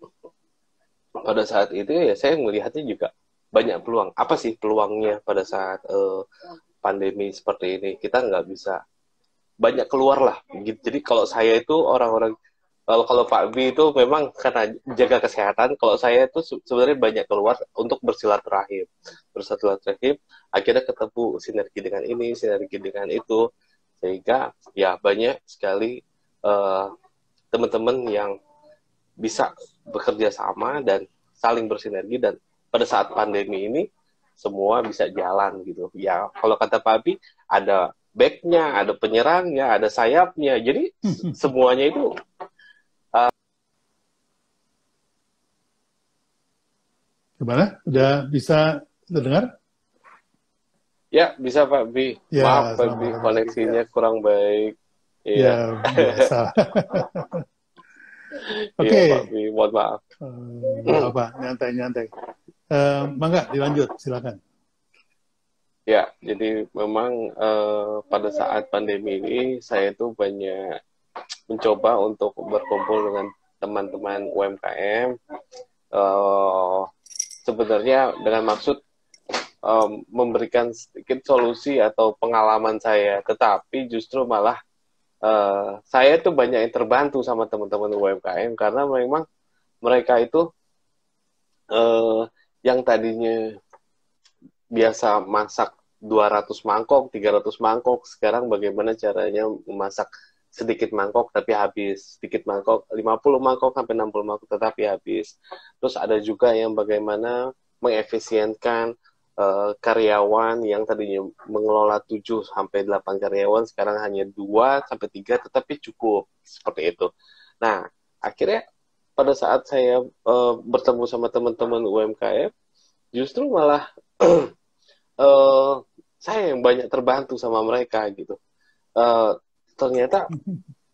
pada saat itu ya saya melihatnya juga banyak peluang. Apa sih peluangnya pada saat pandemi seperti ini? Kita nggak bisa banyak keluar lah. Jadi kalau saya itu orang-orang, kalau Pak B itu memang karena jaga kesehatan, kalau saya itu sebenarnya banyak keluar untuk bersilaturahim. Bersilaturahim, akhirnya ketemu sinergi dengan ini, sinergi dengan itu. Sehingga ya banyak sekali teman-teman yang bisa bekerja sama dan saling bersinergi, dan pada saat pandemi ini semua bisa jalan gitu. Ya kalau kata Pak Abi, ada backnya, ada penyerangnya, ada sayapnya. Jadi semuanya itu gimana? Udah bisa terdengar? ya bisa Pak Bi. Ya, Maaf Pak Bi, koneksinya kurang baik. Ya, biasa. Oke. Iya, Pak Bi, mohon maaf. Apa? Nyantai-nyantai. Mangga, dilanjut, silakan. Ya, jadi memang pada saat pandemi ini saya tuh banyak mencoba untuk berkumpul dengan teman-teman UMKM. Sebenarnya dengan maksud memberikan sedikit solusi atau pengalaman saya, tetapi justru malah saya tuh banyak yang terbantu sama teman-teman UMKM, karena memang mereka itu yang tadinya biasa masak 200 mangkok, 300 mangkok, sekarang bagaimana caranya memasak sedikit mangkok tapi habis, sedikit mangkok, 50 mangkok sampai 60 mangkok tetapi habis. Terus ada juga yang bagaimana mengefisienkan karyawan yang tadinya mengelola 7 sampai 8 karyawan, sekarang hanya 2 sampai 3 tetapi cukup, seperti itu. Nah, akhirnya pada saat saya bertemu sama teman-teman UMKM, justru malah saya yang banyak terbantu sama mereka gitu. Ternyata,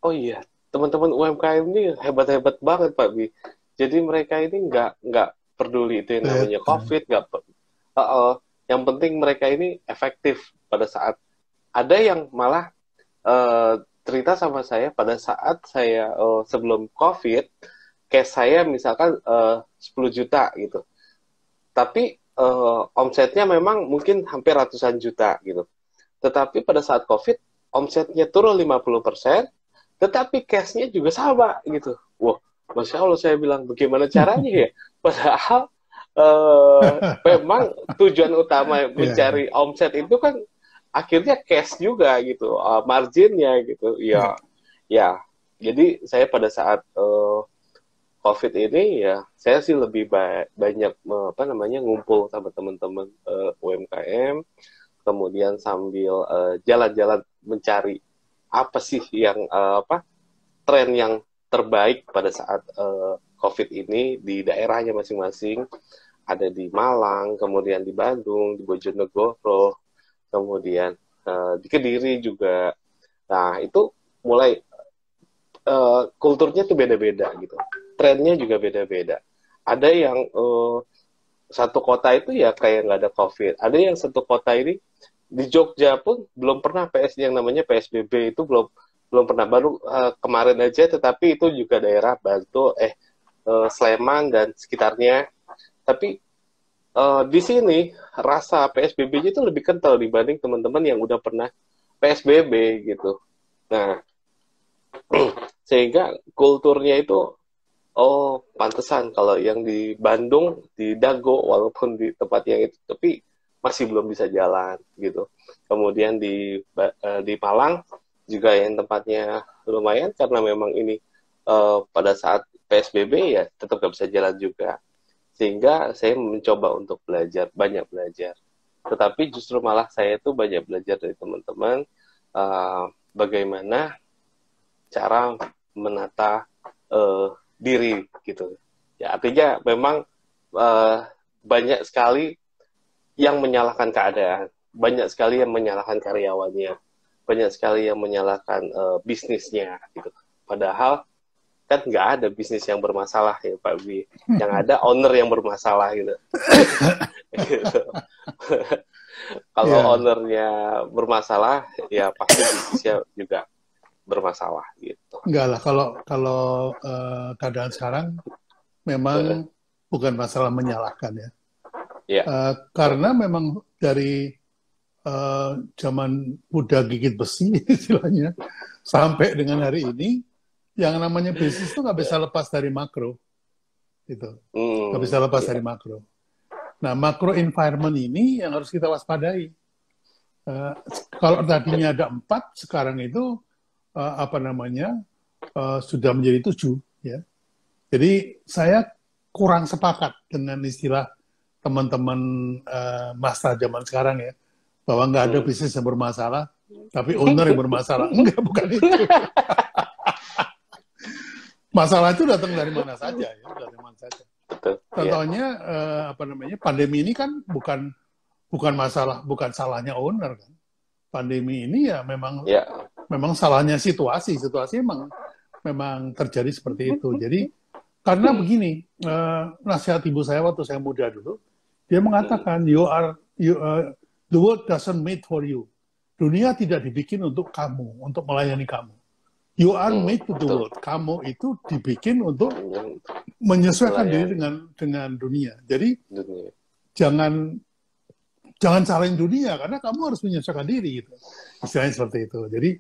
oh iya, teman-teman UMKM ini hebat-hebat banget Pak Bi. Jadi mereka ini nggak peduli itu yang namanya COVID, yang penting mereka ini efektif pada saat. Ada yang malah cerita sama saya pada saat saya sebelum COVID, cash saya misalkan 10 juta gitu. Tapi omsetnya memang mungkin hampir ratusan juta gitu. Tetapi pada saat COVID, omsetnya turun 50%, tetapi cash-nya juga sama gitu. Wah, Masya Allah, saya bilang bagaimana caranya ya? Padahal memang tujuan utama mencari omset itu kan akhirnya cash juga gitu, marginnya gitu. Ya, ya. Jadi saya pada saat COVID ini ya saya sih lebih banyak ngumpul sama teman-teman UMKM, kemudian sambil jalan-jalan mencari apa sih yang tren yang terbaik pada saat COVID ini di daerahnya masing-masing. Ada di Malang, kemudian di Bandung, di Bojonegoro, kemudian di Kediri juga. Nah itu mulai kulturnya tuh beda-beda gitu, trennya juga beda-beda. Ada yang satu kota itu ya kayak nggak ada COVID. Ada yang satu kota ini di Jogja pun belum pernah yang namanya PSBB itu belum pernah, baru kemarin aja, tetapi itu juga daerah Bantul, Sleman dan sekitarnya. Tapi di sini rasa PSBB-nya itu lebih kental dibanding teman-teman yang udah pernah PSBB gitu. Nah, sehingga kulturnya itu pantesan kalau yang di Bandung, di Dago, walaupun di tempat yang itu, tapi masih belum bisa jalan gitu. Kemudian di Malang juga yang tempatnya lumayan, karena memang ini pada saat PSBB ya tetap nggak bisa jalan juga. Sehingga saya mencoba untuk banyak belajar. Tetapi justru malah saya tuh banyak belajar dari teman-teman bagaimana cara menata diri gitu. Ya, artinya memang banyak sekali yang menyalahkan keadaan, banyak sekali yang menyalahkan karyawannya, banyak sekali yang menyalahkan bisnisnya gitu. Padahal kan nggak ada bisnis yang bermasalah ya Pak Bi, yang ada owner yang bermasalah gitu. Kalau ownernya bermasalah ya pasti bisnisnya juga bermasalah gitu. Enggak lah, kalau keadaan sekarang memang bukan masalah menyalahkan ya. Karena memang dari zaman Buddha gigit besi istilahnya sampai dengan hari ini, yang namanya bisnis itu nggak bisa lepas dari makro, gitu. Nggak bisa lepas dari makro. Nah, makro environment ini yang harus kita waspadai. Kalau tadinya ada 4, sekarang itu sudah menjadi 7, ya. Jadi saya kurang sepakat dengan istilah teman-teman masa zaman sekarang ya, bahwa nggak ada bisnis yang bermasalah, tapi owner yang bermasalah. Enggak, bukan itu. Masalah itu datang dari mana saja, ya, dari mana saja. Contohnya pandemi ini kan bukan masalah, bukan salahnya owner kan. Pandemi ini ya memang salahnya situasi memang terjadi seperti itu. Jadi karena begini, nasihat ibu saya waktu saya muda dulu, dia mengatakan the world doesn't made for you. Dunia tidak dibikin untuk kamu, untuk melayani kamu. You are made to the world. Kamu itu dibikin untuk menyesuaikan diri dengan dunia. Jadi jangan salahin dunia, karena kamu harus menyesuaikan diri gitu. Istilahnya seperti itu. Jadi,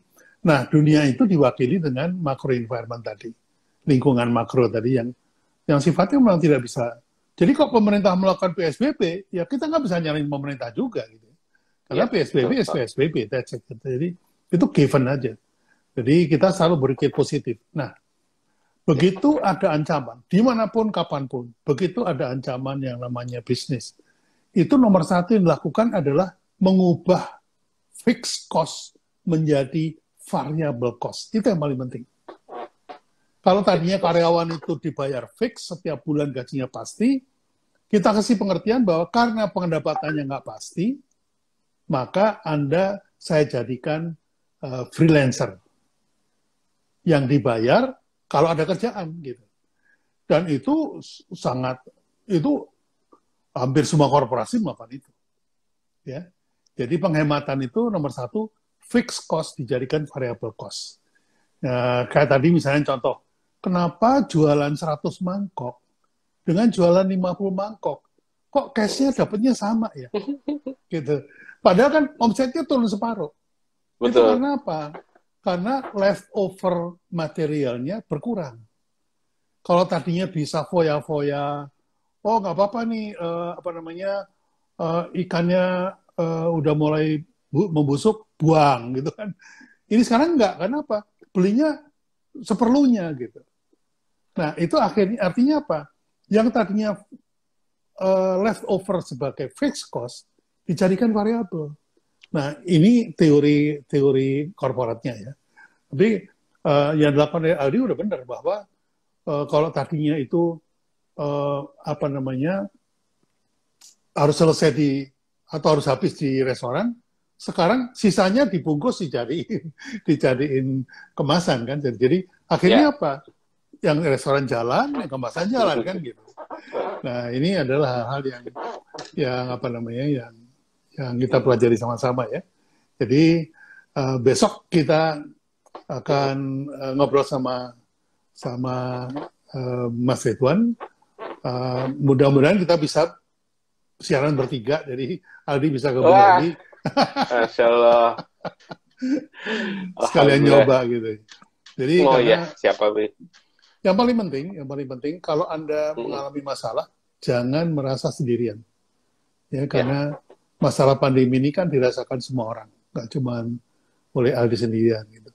nah dunia itu diwakili dengan macro environment tadi, lingkungan makro tadi yang sifatnya memang tidak bisa. Jadi kalau pemerintah melakukan PSBB, ya kita nggak bisa nyalain pemerintah juga gitu. Karena PSBB PSBB, that's it. Jadi itu given aja. Jadi kita selalu berpikir positif. Nah, begitu ada ancaman, dimanapun, kapanpun, begitu ada ancaman yang namanya bisnis, itu nomor satu yang dilakukan adalah mengubah fixed cost menjadi variable cost. Itu yang paling penting. Kalau tadinya karyawan itu dibayar fix, setiap bulan gajinya pasti, kita kasih pengertian bahwa karena pendapatannya nggak pasti, maka saya jadikan freelancer yang dibayar kalau ada kerjaan gitu. Dan itu hampir semua korporasi melakukan itu. Ya. Jadi penghematan itu nomor satu, fixed cost dijadikan variable cost. Kayak tadi misalnya contoh, kenapa jualan 100 mangkok dengan jualan 50 mangkok? Kok cash-nya dapatnya sama ya? Gitu. Padahal kan omsetnya turun separuh. Betul. Itu karena apa? Karena leftover materialnya berkurang. Kalau tadinya bisa foya-foya, oh nggak apa-apa nih, ikannya udah mulai membusuk, buang gitu kan. Ini sekarang nggak, kenapa? Belinya seperlunya gitu. Nah, itu artinya apa? Yang tadinya leftover sebagai fixed cost dijadikan variabel. Nah, ini teori korporatnya ya. Tapi yang dilakukan oleh Aldi udah benar bahwa kalau tadinya itu apa namanya harus selesai atau harus habis di restoran, sekarang sisanya dibungkus dijadiin kemasan kan. Jadi akhirnya apa? Yang restoran jalan, yang kemasan jalan kan gitu. Nah, ini adalah hal-hal yang apa namanya yang kita pelajari sama-sama ya. Jadi besok kita akan ngobrol sama Mas Ridwan. Mudah-mudahan kita bisa siaran bertiga, jadi Aldi bisa gabung lagi. Masya Allah. Sekalian nyoba gitu. Jadi siapa Bi? Yang paling penting kalau Anda mengalami masalah, jangan merasa sendirian. Ya, karena masalah pandemi ini kan dirasakan semua orang, nggak cuma oleh Aldi sendirian gitu.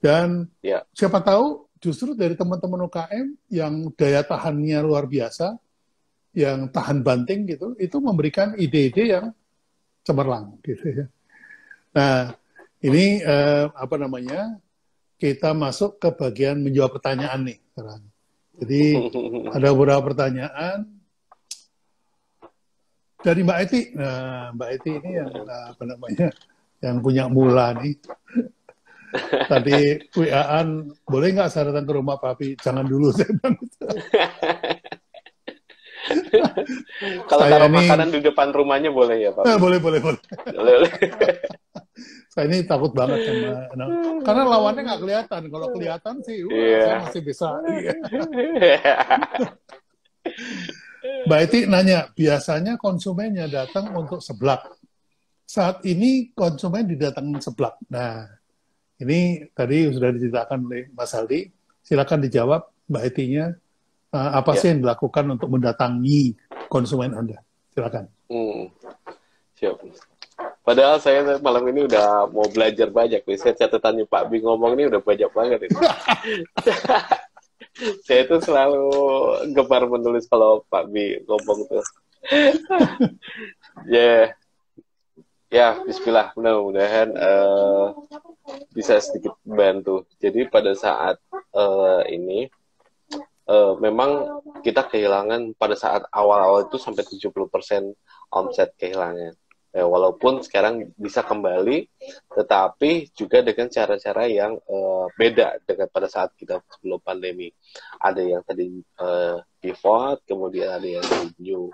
Dan siapa tahu justru dari teman-teman UKM yang daya tahannya luar biasa, yang tahan banting gitu, itu memberikan ide-ide yang cemerlang gitu ya. Nah, ini apa namanya? Kita masuk ke bagian menjawab pertanyaan nih sekarang. Jadi ada beberapa pertanyaan dari Mbak Eti. Nah, Mbak Eti ini yang apa namanya? Yang punya mula nih. Tadi WA-an, boleh nggak saya datang ke rumah Papi? Jangan dulu saya bilang gitu. Kalau taruh makanan di depan rumahnya boleh ya Pak? Boleh. Saya ini takut banget sama karena lawannya nggak kelihatan. Kalau kelihatan sih, saya masih bisa. Mbak Eti nanya, biasanya konsumennya datang untuk seblak. Saat ini konsumen didatangin seblak. Nah, ini tadi sudah diceritakan oleh Mas Aldi. Silakan dijawab Mbak Etinya. Apa sih yang dilakukan untuk mendatangi konsumen Anda? Silakan. Siap. Padahal saya malam ini udah mau belajar banyak. Saya catatannya Pak Bi ngomong ini udah banyak banget ini. Saya itu selalu gemar menulis kalau Pak Bi ngomong tuh. Ya, bismillah. Mudah-mudahan bisa sedikit bantu. Jadi pada saat ini memang kita kehilangan pada saat awal-awal itu sampai 70% omset kehilangan. Walaupun sekarang bisa kembali, tetapi juga dengan cara-cara yang beda dengan pada saat kita sebelum pandemi. Ada yang tadi pivot, kemudian ada yang new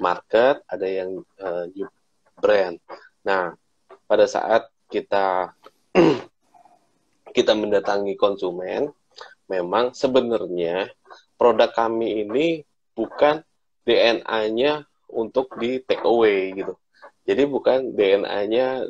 market, ada yang new brand. Nah, pada saat kita mendatangi konsumen, memang sebenarnya produk kami ini bukan DNA-nya untuk di take away gitu. Jadi bukan DNA-nya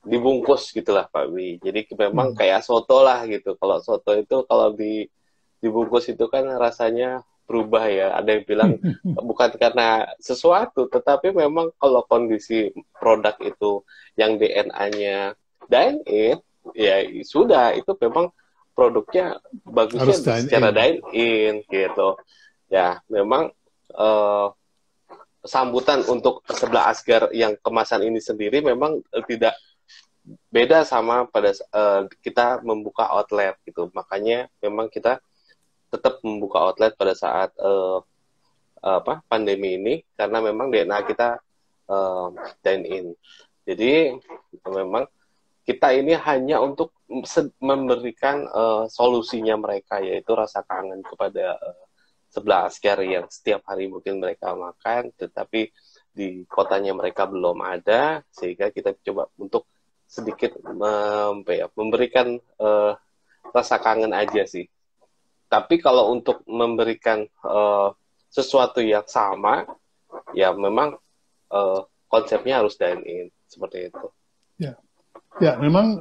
dibungkus gitulah Pak Wi. Jadi memang kayak soto lah gitu. Kalau soto itu kalau dibungkus itu kan rasanya berubah ya. Ada yang bilang bukan karena sesuatu, tetapi memang kalau kondisi produk itu yang DNA-nya dine in, ya sudah itu memang produknya bagusnya secara dine in gitu. Ya memang sambutan untuk sebelah Asgar yang kemasan ini sendiri memang tidak beda sama pada kita membuka outlet gitu. Makanya memang kita tetap membuka outlet pada saat pandemi ini karena memang DNA kita dine in. Jadi memang kita ini hanya untuk memberikan solusinya mereka, yaitu rasa kangen kepada sebelah Asgar yang setiap hari mungkin mereka makan, tetapi di kotanya mereka belum ada, sehingga kita coba untuk sedikit memberikan rasa kangen aja sih. Tapi kalau untuk memberikan sesuatu yang sama, ya memang konsepnya harus dine in, seperti itu. Ya memang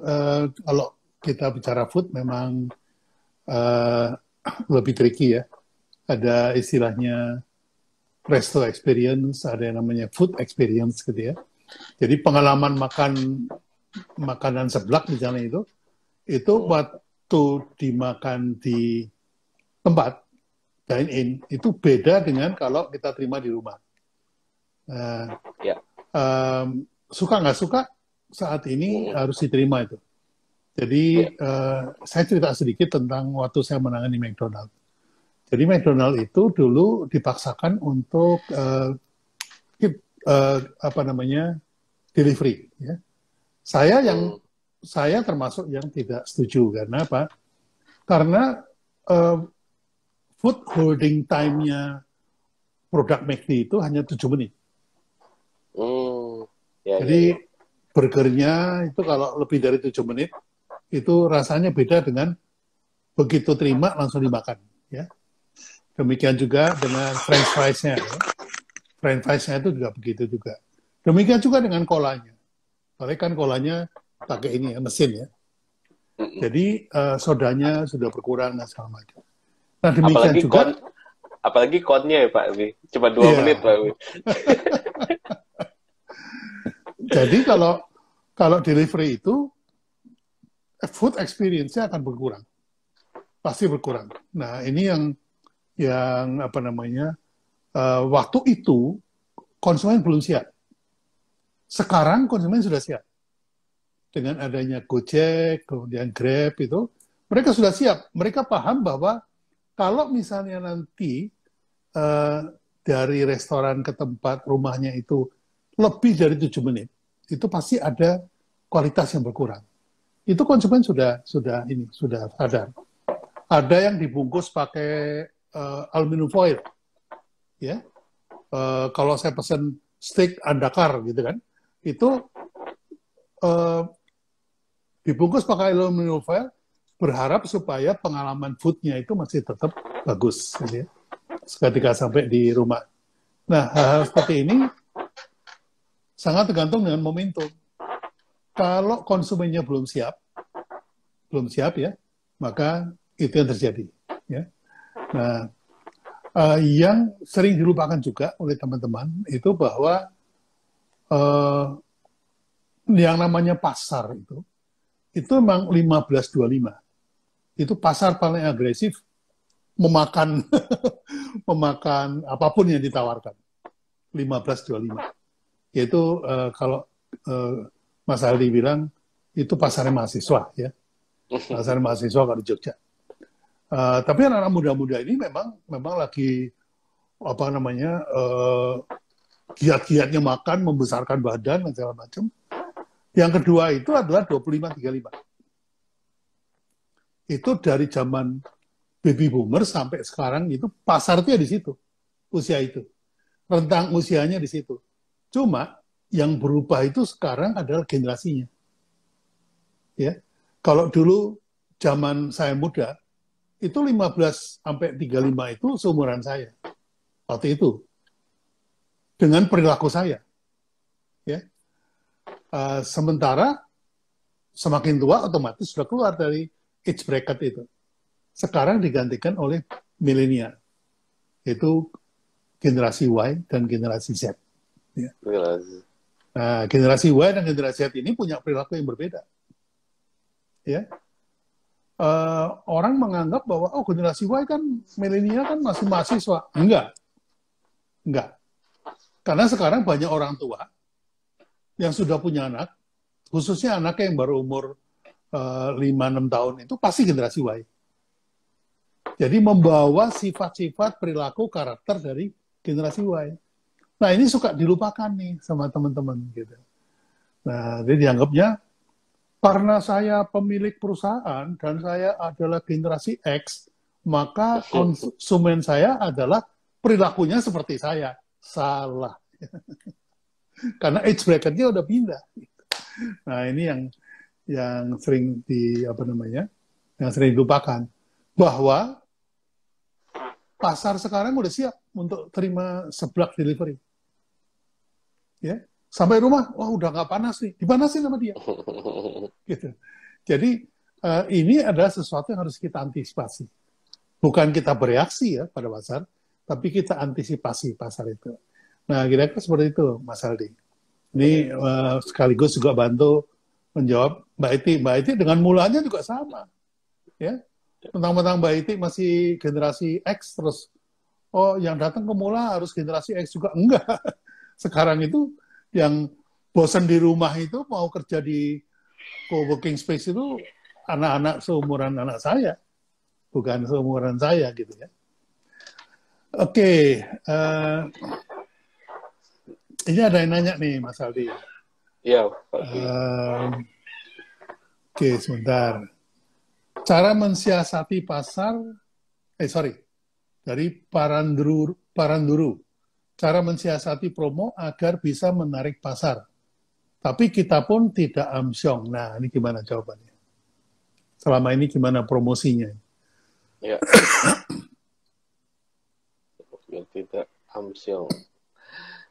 kalau kita bicara food memang lebih tricky ya. Ada istilahnya resto experience, ada yang namanya food experience gitu ya. Jadi pengalaman makan makanan seblak misalnya itu waktu dimakan di tempat dine in itu beda dengan kalau kita terima di rumah. Ya. Suka nggak suka saat ini harus diterima itu. Jadi saya cerita sedikit tentang waktu saya menangani McDonald. Jadi McDonald itu dulu dipaksakan untuk delivery. Ya. Saya termasuk yang tidak setuju karena apa? Karena food holding time-nya produk McD itu hanya 7 menit. Jadi burgernya itu kalau lebih dari 7 menit itu rasanya beda dengan begitu terima langsung dimakan. Ya. Demikian juga dengan French fries-nya. Ya. French fries-nya itu juga begitu juga. Demikian juga dengan kolanya. Soalnya kan kolanya pakai ini ya, mesin ya. Jadi sodanya sudah berkurang dan segala macam. Nah demikian apalagi juga. Apalagi konnya ya Pak Wi. Cuma 2 menit Pak Wi. Jadi kalau delivery itu food experience-nya akan berkurang. Pasti berkurang. Nah, ini yang apa namanya? Waktu itu konsumen belum siap. Sekarang konsumen sudah siap. Dengan adanya Gojek, kemudian Grab itu, mereka sudah siap. Mereka paham bahwa kalau misalnya nanti dari restoran ke tempat rumahnya itu lebih dari 7 menit, itu pasti ada kualitas yang berkurang. Itu konsumen sudah sadar. Ada yang dibungkus pakai aluminium foil, ya. Kalau saya pesan steak andakar gitu kan, itu dibungkus pakai aluminium foil, berharap supaya pengalaman food-nya itu masih tetap bagus, gitu ya, ketika sampai di rumah. Nah, hal-hal seperti ini sangat tergantung dengan momentum. Kalau konsumennya belum siap ya, maka itu yang terjadi. Ya. Nah, yang sering dilupakan juga oleh teman-teman itu bahwa yang namanya pasar itu memang 15-25. Itu pasar paling agresif memakan memakan apapun yang ditawarkan. 15-25. Yaitu kalau Mas Aldi bilang itu pasarnya mahasiswa ya, pasar mahasiswa kalau di Jogja. Tapi anak-anak muda-muda ini memang lagi apa namanya giat-giatnya makan, membesarkan badan dan segala macam. Yang kedua itu adalah 25-35. Itu dari zaman baby boomer sampai sekarang itu pasar itu ya di situ, usia itu, rentang usianya di situ. Cuma yang berubah itu sekarang adalah generasinya. Ya. Kalau dulu zaman saya muda, itu 15 sampai 35 itu seumuran saya. Waktu itu. Dengan perilaku saya. Ya. Sementara semakin tua otomatis sudah keluar dari age bracket itu. Sekarang digantikan oleh milenial. Yaitu generasi Y dan generasi Z. Ya. Nah, generasi Y dan generasi Z ini punya perilaku yang berbeda. Ya, orang menganggap bahwa generasi Y kan milenial kan masih mahasiswa. Enggak. Karena sekarang banyak orang tua yang sudah punya anak, khususnya anaknya yang baru umur 5-6 tahun itu pasti generasi Y. Jadi membawa sifat-sifat perilaku karakter dari generasi Y. Nah, ini suka dilupakan nih sama teman-teman gitu. Nah, jadi dianggapnya karena saya pemilik perusahaan dan saya adalah generasi X, maka konsumen saya adalah perilakunya seperti saya. Salah. Karena age bracket-nya udah pindah. Nah, ini yang sering yang sering dilupakan. Bahwa pasar sekarang udah siap untuk terima seblak delivery. Ya, sampai rumah, udah nggak panas nih, dipanasin sama dia. Gitu. Jadi ini adalah sesuatu yang harus kita antisipasi. Bukan kita bereaksi ya pada pasar, tapi kita antisipasi pasar itu. Nah, kira-kira seperti itu, Mas Aldi. Ini sekaligus juga bantu menjawab Mbak Iti. Mbak Iti dengan mulanya juga sama. Ya, Mentang-mentang Mbak Iti masih generasi X, terus, oh yang datang ke Mula harus generasi X juga. Enggak. Sekarang itu yang bosan di rumah itu mau kerja di co-working space itu anak-anak seumuran anak saya, bukan seumuran saya gitu ya. Oke, ini ada yang nanya nih Mas Aldi. Iya, Pak. Oke, sebentar. Cara mensiasati pasar, dari Paranduru. Cara mensiasati promo agar bisa menarik pasar. Tapi kita pun tidak amsyong. Nah, ini gimana jawabannya? Selama ini gimana promosinya? Ya. Ya, tidak amsyong.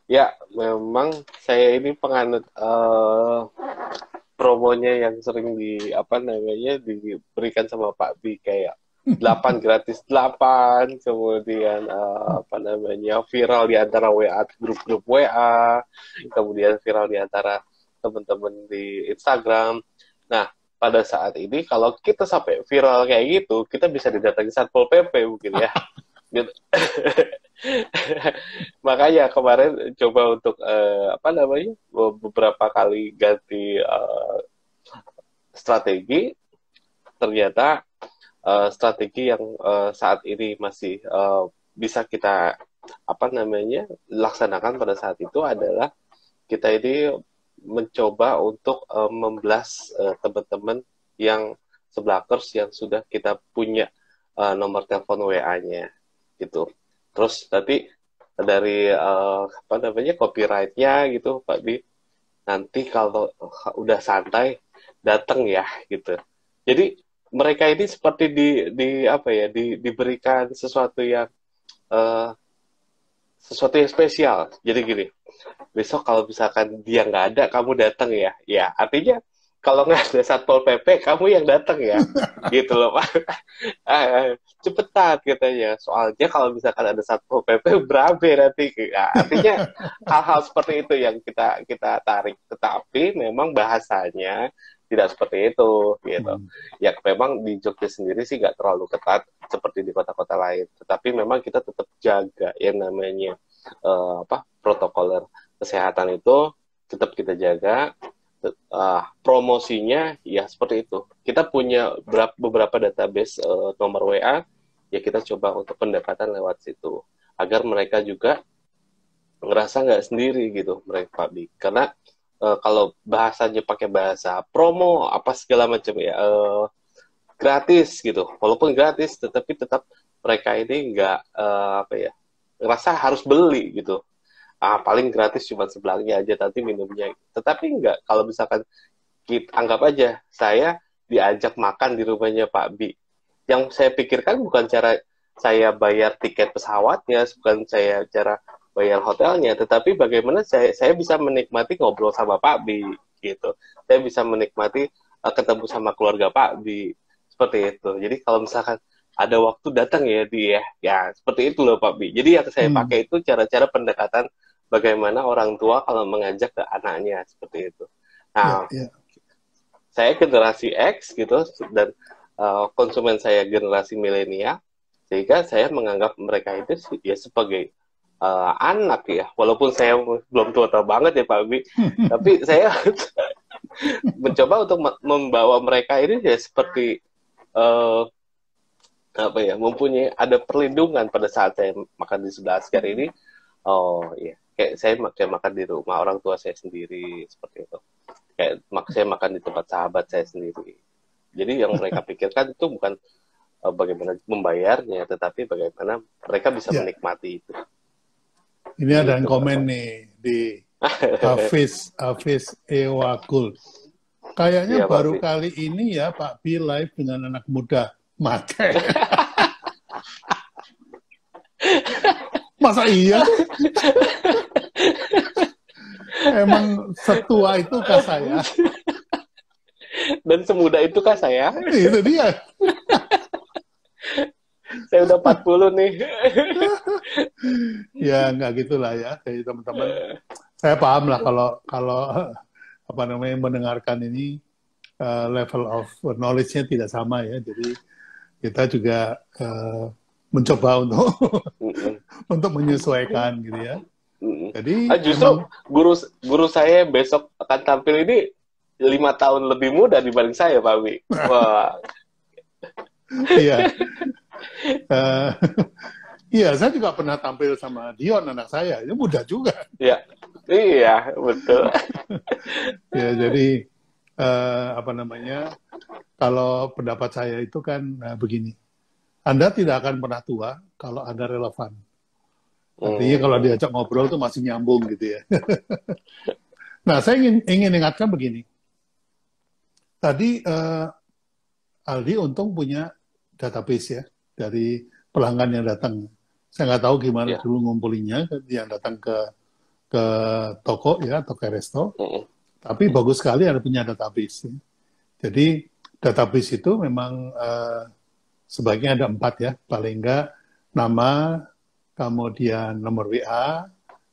Ya, memang saya ini penganut promonya yang sering diberikan sama Pak Bi, kayak 8 gratis 8, kemudian viral di antara grup-grup WA, kemudian viral di antara teman-teman di Instagram. Nah, pada saat ini kalau kita sampai viral kayak gitu, kita bisa didatangi Satpol PP mungkin ya. Gitu. Makanya kemarin coba untuk beberapa kali ganti strategi, ternyata strategi yang saat ini masih bisa kita laksanakan pada saat itu adalah kita ini mencoba untuk memblast teman-teman yang sebelakers yang sudah kita punya nomor telepon WA-nya gitu. Terus nanti dari copyright-nya gitu Pak Bi, nanti kalau udah santai datang ya gitu. Jadi mereka ini seperti diberikan sesuatu yang spesial. Jadi gini, besok kalau misalkan dia nggak ada, kamu datang ya. Ya, artinya kalau nggak ada Satpol PP, kamu yang datang ya. Gitu loh, Pak. Cepetan katanya. Soalnya kalau misalkan ada Satpol PP, berabe nanti. Ya, artinya hal-hal seperti itu yang kita tarik. Tetapi memang bahasanya tidak seperti itu, gitu. Ya, memang di Jogja sendiri sih nggak terlalu ketat seperti di kota-kota lain. Tetapi memang kita tetap jaga yang namanya protokol kesehatan itu tetap kita jaga. Promosinya ya seperti itu. Kita punya beberapa database nomor WA, ya kita coba untuk pendekatan lewat situ agar mereka juga ngerasa nggak sendiri gitu mereka, Pak Bi. Karena kalau bahasanya pakai bahasa promo apa segala macam ya gratis gitu, walaupun gratis tetapi tetap mereka ini nggak ngerasa harus beli gitu. Paling gratis cuma sebelahnya aja nanti minumnya. Tetapi enggak, kalau misalkan kita anggap aja saya diajak makan di rumahnya Pak Bi. Yang saya pikirkan bukan cara saya bayar tiket pesawatnya, bukan saya cara bayar hotelnya, tetapi bagaimana saya bisa menikmati ngobrol sama Pak Bi gitu. Saya bisa menikmati ketemu sama keluarga Pak Bi. Seperti itu. Jadi kalau misalkan ada waktu datang ya dia, ya seperti itu loh Pak Bi. Jadi yang saya pakai itu cara-cara pendekatan bagaimana orang tua kalau mengajak ke anaknya seperti itu. Nah, saya generasi X gitu dan konsumen saya generasi milenial, sehingga saya menganggap mereka itu ya sebagai anak ya. Walaupun saya belum tua-tua banget ya Pak Bi, tapi saya mencoba untuk membawa mereka ini ya seperti mempunyai ada perlindungan pada saat saya makan di sebelah askar ini. Oh iya, kayak saya makan di rumah orang tua saya sendiri seperti itu. Kayak saya makan di tempat sahabat saya sendiri. Jadi yang mereka pikirkan itu bukan bagaimana membayarnya, tetapi bagaimana mereka bisa menikmati itu. Ini ada yang komen nih di Hafiz Ewagul. Kayaknya baru kali ini ya Pak Bi live dengan anak muda. Mate. Masa iya? Emang setua itu kah saya? Dan semuda itu kah saya? Itu dia. Saya udah 40 nih. Ya nggak gitulah ya. Jadi teman-teman, saya paham lah kalau mendengarkan ini level of knowledge-nya tidak sama ya. Jadi kita juga mencoba untuk untuk menyesuaikan gitu ya. Jadi justru guru saya besok akan tampil ini 5 tahun lebih muda dibanding saya, Pak Wi. Wah. Iya. Iya, saya juga pernah tampil sama Dion, anak saya. Itu muda juga. Iya, iya, betul. Ya, jadi apa namanya? Kalau pendapat saya itu kan begini. Anda tidak akan pernah tua kalau Anda relevan. Artinya kalau diajak ngobrol tuh masih nyambung gitu ya. Nah, saya ingin ingatkan begini. Tadi Aldi untung punya database ya dari pelanggan yang datang. Saya nggak tahu gimana dulu ngumpulinnya yang datang ke toko ya atau ke resto. Tapi bagus sekali ada punya database. Ya. Jadi database itu memang sebaiknya ada 4 ya, paling nggak nama, kemudian nomor WA,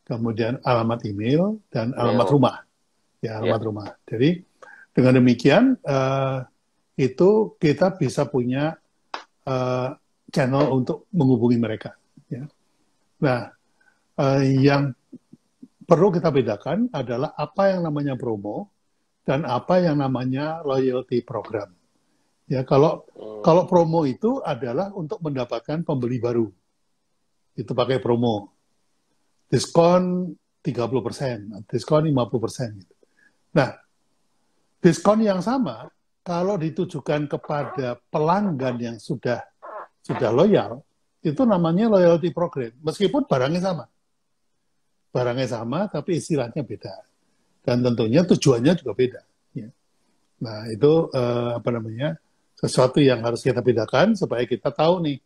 kemudian alamat email dan alamat rumah. Ya, alamat rumah. Jadi dengan demikian itu kita bisa punya channel untuk menghubungi mereka. Ya. Nah, yang perlu kita bedakan adalah apa yang namanya promo dan apa yang namanya loyalty program. Ya, kalau promo itu adalah untuk mendapatkan pembeli baru. Itu pakai promo. Diskon 30%, diskon 50%. Gitu. Nah, diskon yang sama, kalau ditujukan kepada pelanggan yang sudah loyal, itu namanya loyalty program. Meskipun barangnya sama. Barangnya sama, tapi istilahnya beda. Dan tentunya tujuannya juga beda. Ya. Nah, itu apa namanya, sesuatu yang harus kita bedakan supaya kita tahu nih,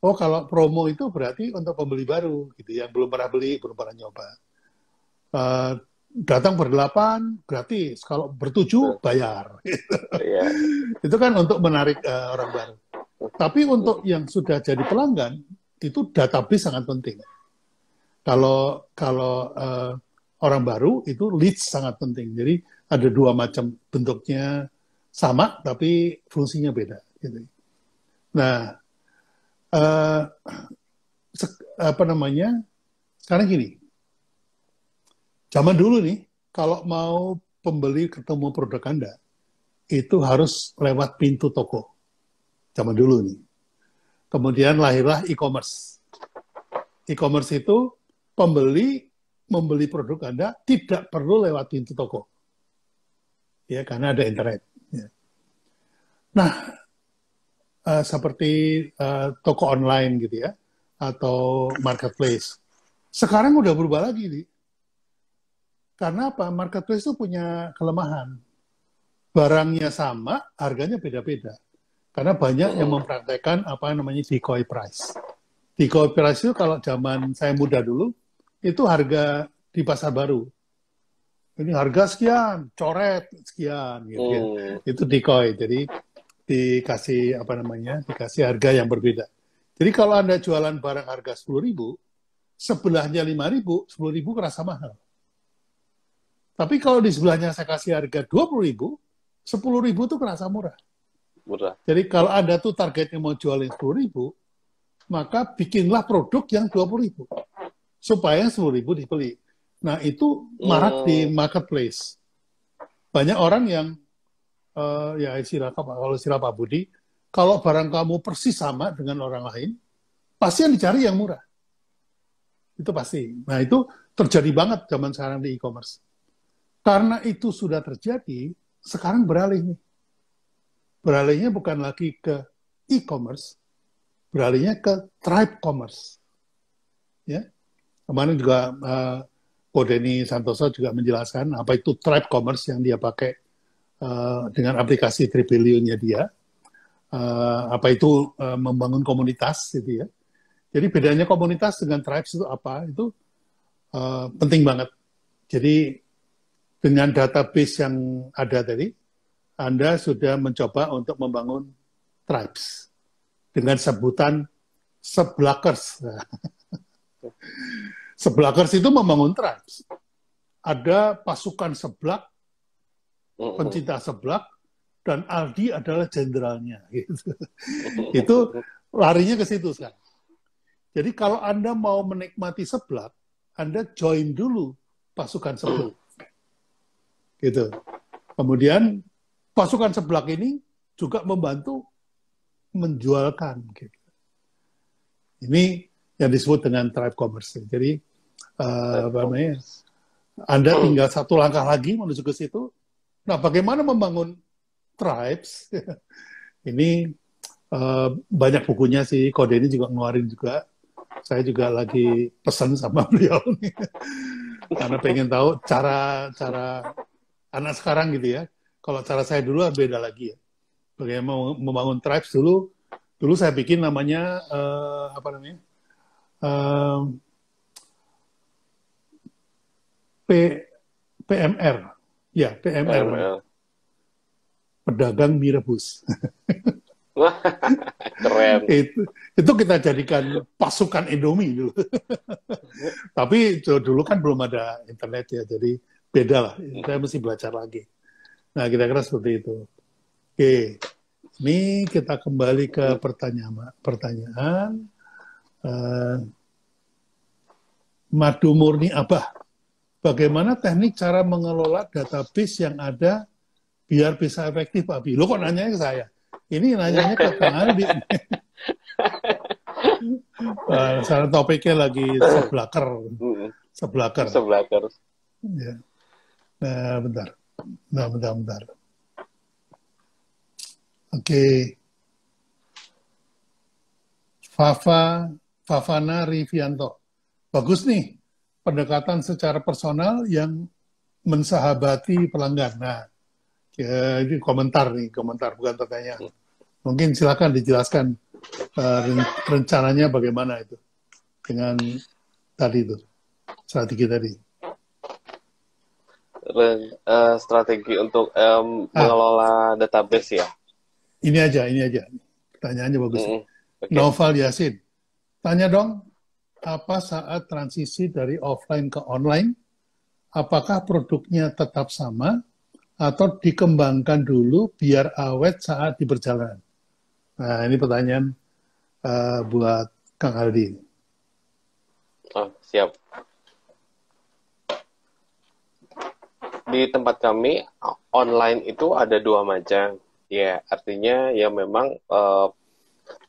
oh kalau promo itu berarti untuk pembeli baru, gitu, yang belum pernah beli, belum pernah nyoba. Datang ber-8 gratis, kalau ber-7 bayar. Itu kan untuk menarik orang baru. Tapi untuk yang sudah jadi pelanggan, itu database sangat penting. Kalau orang baru itu leads sangat penting. Jadi ada 2 macam bentuknya sama, tapi fungsinya beda. Gitu. Nah, apa namanya? Sekarang gini, zaman dulu nih, kalau mau pembeli ketemu produk Anda, itu harus lewat pintu toko. Zaman dulu nih. Kemudian lahirlah e-commerce. E-commerce itu pembeli membeli produk Anda tidak perlu lewat pintu toko. Ya, karena ada internet. Ya. Nah, seperti toko online gitu ya, atau marketplace. Sekarang udah berubah lagi nih. Karena apa? Marketplace itu punya kelemahan. Barangnya sama, harganya beda-beda. Karena banyak yang mempraktekkan apa namanya decoy price. Decoy price itu kalau zaman saya muda dulu, itu harga di pasar baru. Ini harga sekian, coret sekian, gitu ya. Itu decoy. Jadi dikasih apa namanya, dikasih harga yang berbeda. Jadi kalau Anda jualan barang harga 10.000, sebelahnya 5.000, 10.000 kerasa mahal. Tapi kalau di sebelahnya saya kasih harga 20.000, 10.000 itu kerasa murah. Jadi kalau Anda tuh targetnya mau jualin 10.000, maka bikinlah produk yang 20.000 supaya 10.000 dibeli. Nah itu marak di marketplace. Banyak orang yang ya kalau istilah Pak Budi, kalau barang kamu persis sama dengan orang lain, pasti yang dicari yang murah. Itu pasti. Nah itu terjadi banget zaman sekarang di e-commerce. Karena itu sudah terjadi, sekarang beralih nih. Beralihnya bukan lagi ke e-commerce, beralihnya ke tribe commerce. Ya, kemarin juga Ko Denny Santoso juga menjelaskan apa itu tribe commerce yang dia pakai dengan aplikasi Tripilio-nya dia. Apa itu membangun komunitas gitu ya. Jadi bedanya komunitas dengan tribes itu apa? Itu penting banget. Jadi dengan database yang ada tadi, Anda sudah mencoba untuk membangun tribes dengan sebutan seblakers. Seblakers itu membangun tribes. Ada pasukan seblak, pencinta seblak, dan Aldi adalah jenderalnya. Gitu. Itu larinya ke situ sekarang. Jadi kalau Anda mau menikmati seblak, Anda join dulu pasukan seblak. Gitu. Kemudian pasukan seblak ini juga membantu menjualkan. Gitu. Ini yang disebut dengan tribe commerce. Jadi Anda tinggal satu langkah lagi menuju ke situ. Nah, bagaimana membangun tribes? Ini banyak bukunya sih. Kode ini juga ngeluarin juga. Saya juga lagi pesan sama beliau nih. Karena pengen tahu cara anak sekarang gitu ya. Kalau cara saya dulu beda lagi ya. Bagaimana membangun tribes dulu. Dulu saya bikin namanya PMR. Ya, PMR. Pedagang mie rebus. Wah, keren. Itu kita jadikan pasukan Indomie dulu. Tapi dulu kan belum ada internet ya, jadi beda lah. Saya mesti belajar lagi. Nah, kira-kira seperti itu. Oke, ini kita kembali ke pertanyaan. Madu Murni Abah, bagaimana teknik cara mengelola database yang ada biar bisa efektif, Pak Bi? Lo kok nanyanya ke saya? Ini nanyanya ke Kang Aldi. Sana topiknya lagi seblaker. Ya. Nah, bentar. Oke. Fafana Rivianto. Bagus nih, pendekatan secara personal yang mensahabati pelanggan. Nah, ini komentar bukan pertanyaan. Mungkin silakan dijelaskan rencananya bagaimana itu dengan tadi itu strategi tadi. Strategi untuk mengelola database ya. Ini aja. Pertanyaannya bagus. Okay. Noval Yasin, tanya dong, apa saat transisi dari offline ke online, apakah produknya tetap sama atau dikembangkan dulu biar awet saat di perjalanan? Nah, ini pertanyaan buat Kang Aldi. Oh, siap. Di tempat kami, online itu ada dua macam. Ya, artinya ya memang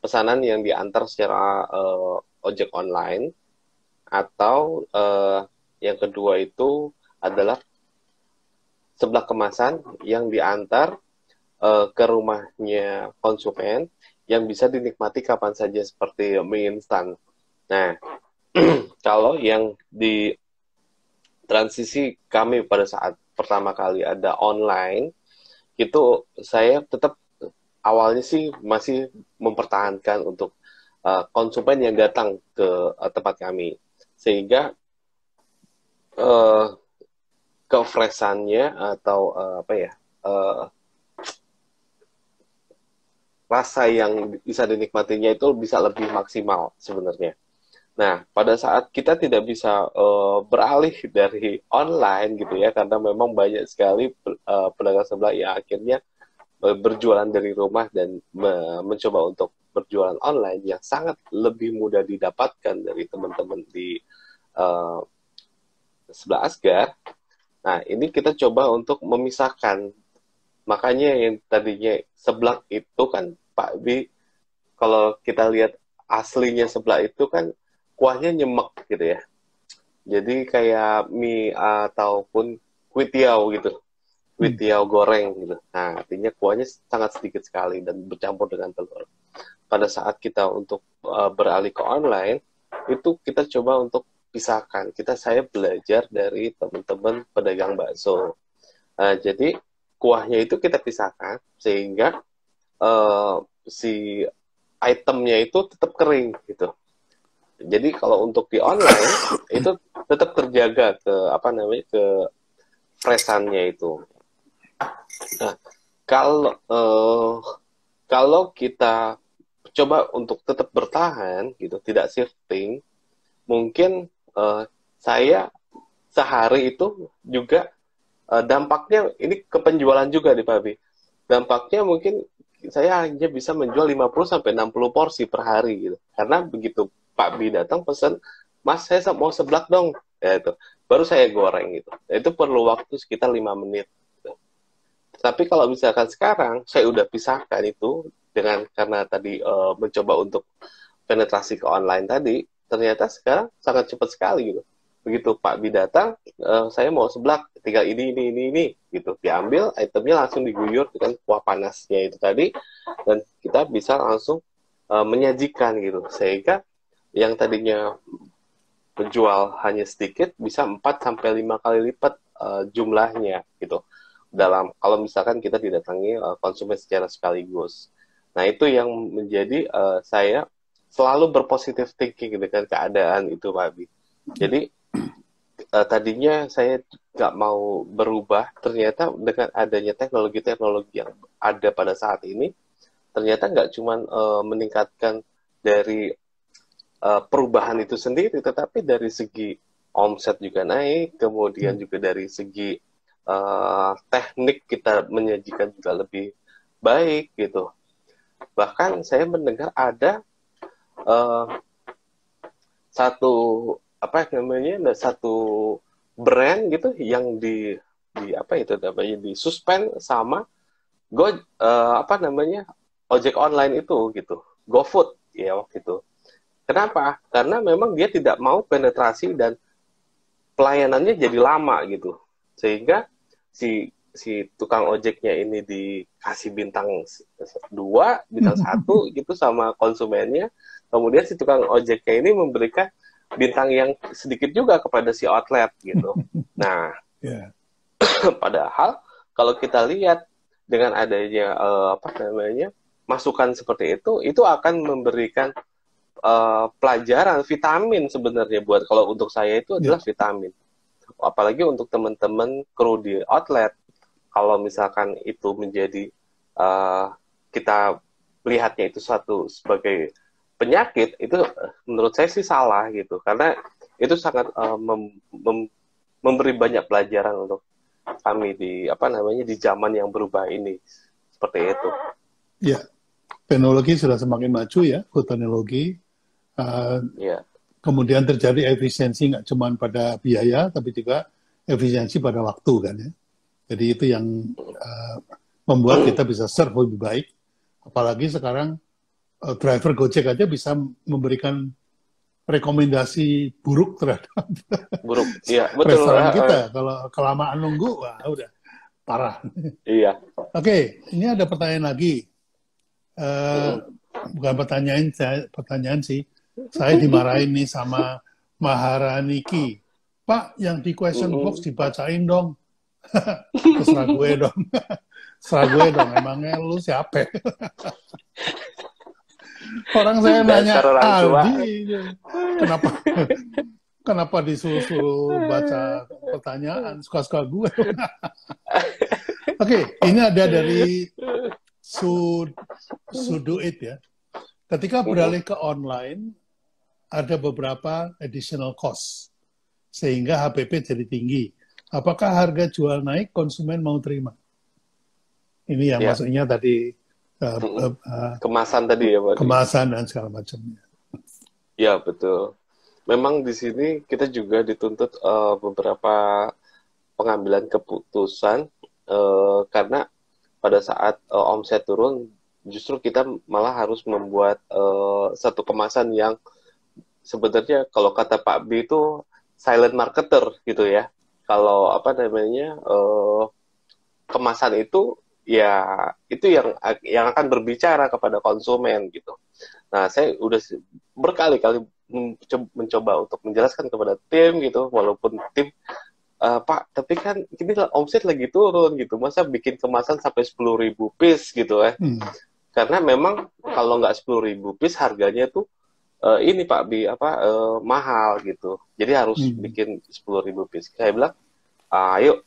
pesanan yang diantar secara ojek online, atau yang kedua itu adalah seblak kemasan yang diantar ke rumahnya konsumen yang bisa dinikmati kapan saja seperti mie instan. Nah, kalau yang di transisi kami pada saat pertama kali ada online, itu saya tetap awalnya sih masih mempertahankan untuk konsumen yang datang ke tempat kami, sehingga kefreshannya atau rasa yang bisa dinikmatinya itu bisa lebih maksimal sebenarnya. Nah, pada saat kita tidak bisa beralih dari online gitu ya, karena memang banyak sekali pedagang sebelah yang akhirnya berjualan dari rumah dan mencoba untuk berjualan online yang sangat lebih mudah didapatkan dari teman-teman di sebelah Asgar. Nah, ini kita coba untuk memisahkan. Makanya yang tadinya seblak itu kan, Pak Bi, kalau kita lihat aslinya seblak itu kan kuahnya nyemek gitu ya. Jadi kayak mie ataupun kuitiau gitu. Kuitiau goreng gitu. Nah, artinya kuahnya sangat sedikit sekali dan bercampur dengan telur. Pada saat kita untuk beralih ke online, itu kita coba untuk pisahkan. Saya belajar dari teman-teman pedagang bakso. Jadi kuahnya itu kita pisahkan sehingga si itemnya itu tetap kering gitu. Jadi kalau untuk di online itu tetap terjaga ke freshannya itu. Nah, kalau kita coba untuk tetap bertahan gitu, tidak shifting, mungkin saya sehari itu juga dampaknya ini ke penjualan juga di Pak Bi. dampaknya mungkin saya hanya bisa menjual 50 sampai 60 porsi per hari gitu. Karena begitu Pak B datang pesan, "Mas, saya mau seblak dong." Ya itu. Baru saya goreng gitu. Itu perlu waktu sekitar 5 menit. Gitu. Tapi kalau misalkan sekarang saya udah pisahkan itu dengan karena tadi mencoba untuk penetrasi ke online tadi, ternyata sekarang sangat cepat sekali gitu. Begitu Pak B datang, saya mau seblak, tinggal ini, gitu. Diambil, itemnya langsung diguyur dengan kuah panasnya itu tadi, dan kita bisa langsung menyajikan gitu. Sehingga yang tadinya menjual hanya sedikit, bisa 4 sampai 5 kali lipat jumlahnya gitu. Dalam kalau misalkan kita didatangi konsumen secara sekaligus. Nah, itu yang menjadi saya selalu berpositif thinking dengan keadaan itu, Pak Abi. Jadi tadinya saya nggak mau berubah, ternyata dengan adanya teknologi-teknologi yang ada pada saat ini, ternyata nggak cuma meningkatkan dari perubahan itu sendiri, tetapi dari segi omset juga naik, kemudian juga dari segi teknik kita menyajikan juga lebih baik gitu. Bahkan saya mendengar ada uh, satu apa namanya satu brand gitu yang di apa itu namanya di suspend sama apa namanya ojek online itu gitu, GoFood ya waktu itu. Kenapa? Karena memang dia tidak mau penetrasi dan pelayanannya jadi lama gitu, sehingga si tukang ojeknya ini dikasih bintang 2, bintang 1 gitu sama konsumennya. Kemudian si tukang ojeknya ini memberikan bintang yang sedikit juga kepada si outlet gitu. Nah, padahal kalau kita lihat dengan adanya apa namanya masukan seperti itu akan memberikan pelajaran vitamin sebenarnya buat kalau untuk saya itu adalah vitamin. Apalagi untuk teman-teman kru di outlet. Kalau misalkan itu menjadi kita melihatnya itu satu sebagai penyakit, itu menurut saya sih salah gitu, karena itu sangat memberi banyak pelajaran untuk kami di apa namanya di zaman yang berubah ini seperti itu. Ya, teknologi sudah semakin maju ya, food teknologi. Kemudian terjadi efisiensi nggak cuma pada biaya, tapi juga efisiensi pada waktu kan ya. Jadi itu yang membuat kita bisa serve lebih baik. Apalagi sekarang driver Gojek aja bisa memberikan rekomendasi buruk terhadap iya, betul. restoran kita. Kalau kelamaan nunggu, wah udah parah. Iya. Oke, ini ada pertanyaan lagi. Bukan pertanyaan sih. Saya dimarahin nih sama Maharaniki. Pak, yang di question box dibacain dong. Terserah gue dong. Terserah gue dong. Emangnya lu siapa? Orang saya nanya, Aldi, kenapa disuruh baca pertanyaan? Suka-suka gue. Oke, ini ada dari Suduit ya. Ketika beralih ke online, ada beberapa additional cost. Sehingga HPP jadi tinggi. Apakah harga jual naik, konsumen mau terima? Ini yang maksudnya tadi kemasan tadi ya Pak. Kemasan dan segala macamnya. Ya betul. Memang di sini kita juga dituntut beberapa pengambilan keputusan karena pada saat omset turun, justru kita malah harus membuat satu kemasan yang sebenarnya kalau kata Pak B itu silent marketer gitu ya. Kalau apa namanya kemasan itu ya itu yang akan berbicara kepada konsumen gitu. Nah, saya udah berkali-kali mencoba untuk menjelaskan kepada tim gitu, walaupun tim Pak, tapi kan ini omset lagi turun gitu, masa bikin kemasan sampai 10.000 piece gitu ya. Karena memang kalau nggak 10.000 piece harganya tuh ini Pak Bi mahal gitu. Jadi harus bikin 10.000 piece. Saya bilang, ayo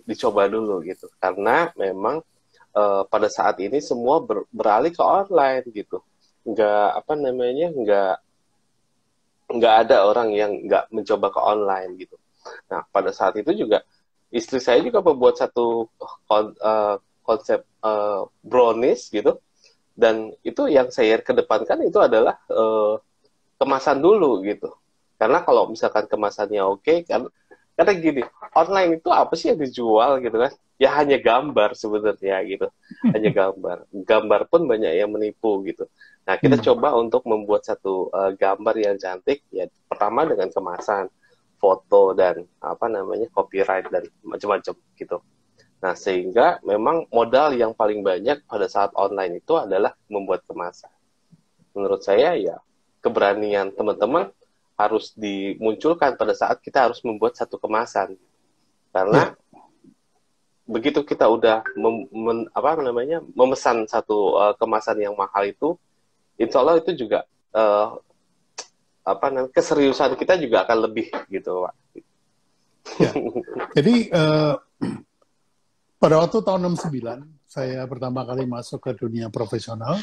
dicoba dulu gitu. Karena memang pada saat ini semua beralih ke online gitu. Nggak ada orang yang nggak mencoba ke online gitu. Nah, pada saat itu juga istri saya juga membuat satu konsep brownies gitu. Dan itu yang saya kedepankan itu adalah kemasan dulu gitu. Karena kalau misalkan kemasannya oke, kan karena gini, online itu apa sih yang dijual gitu kan? Ya hanya gambar sebenarnya gitu. Hanya gambar. Gambar pun banyak yang menipu gitu. Nah, kita coba untuk membuat satu gambar yang cantik, ya pertama dengan kemasan, foto dan apa namanya copyright dan macam-macam gitu. Nah, sehingga memang modal yang paling banyak pada saat online itu adalah membuat kemasan. Menurut saya ya keberanian teman-teman harus dimunculkan pada saat kita harus membuat satu kemasan. Karena begitu kita udah memesan satu kemasan yang mahal itu, insya Allah itu juga keseriusan kita juga akan lebih gitu, Pak. Ya. Jadi pada waktu tahun 69, saya pertama kali masuk ke dunia profesional,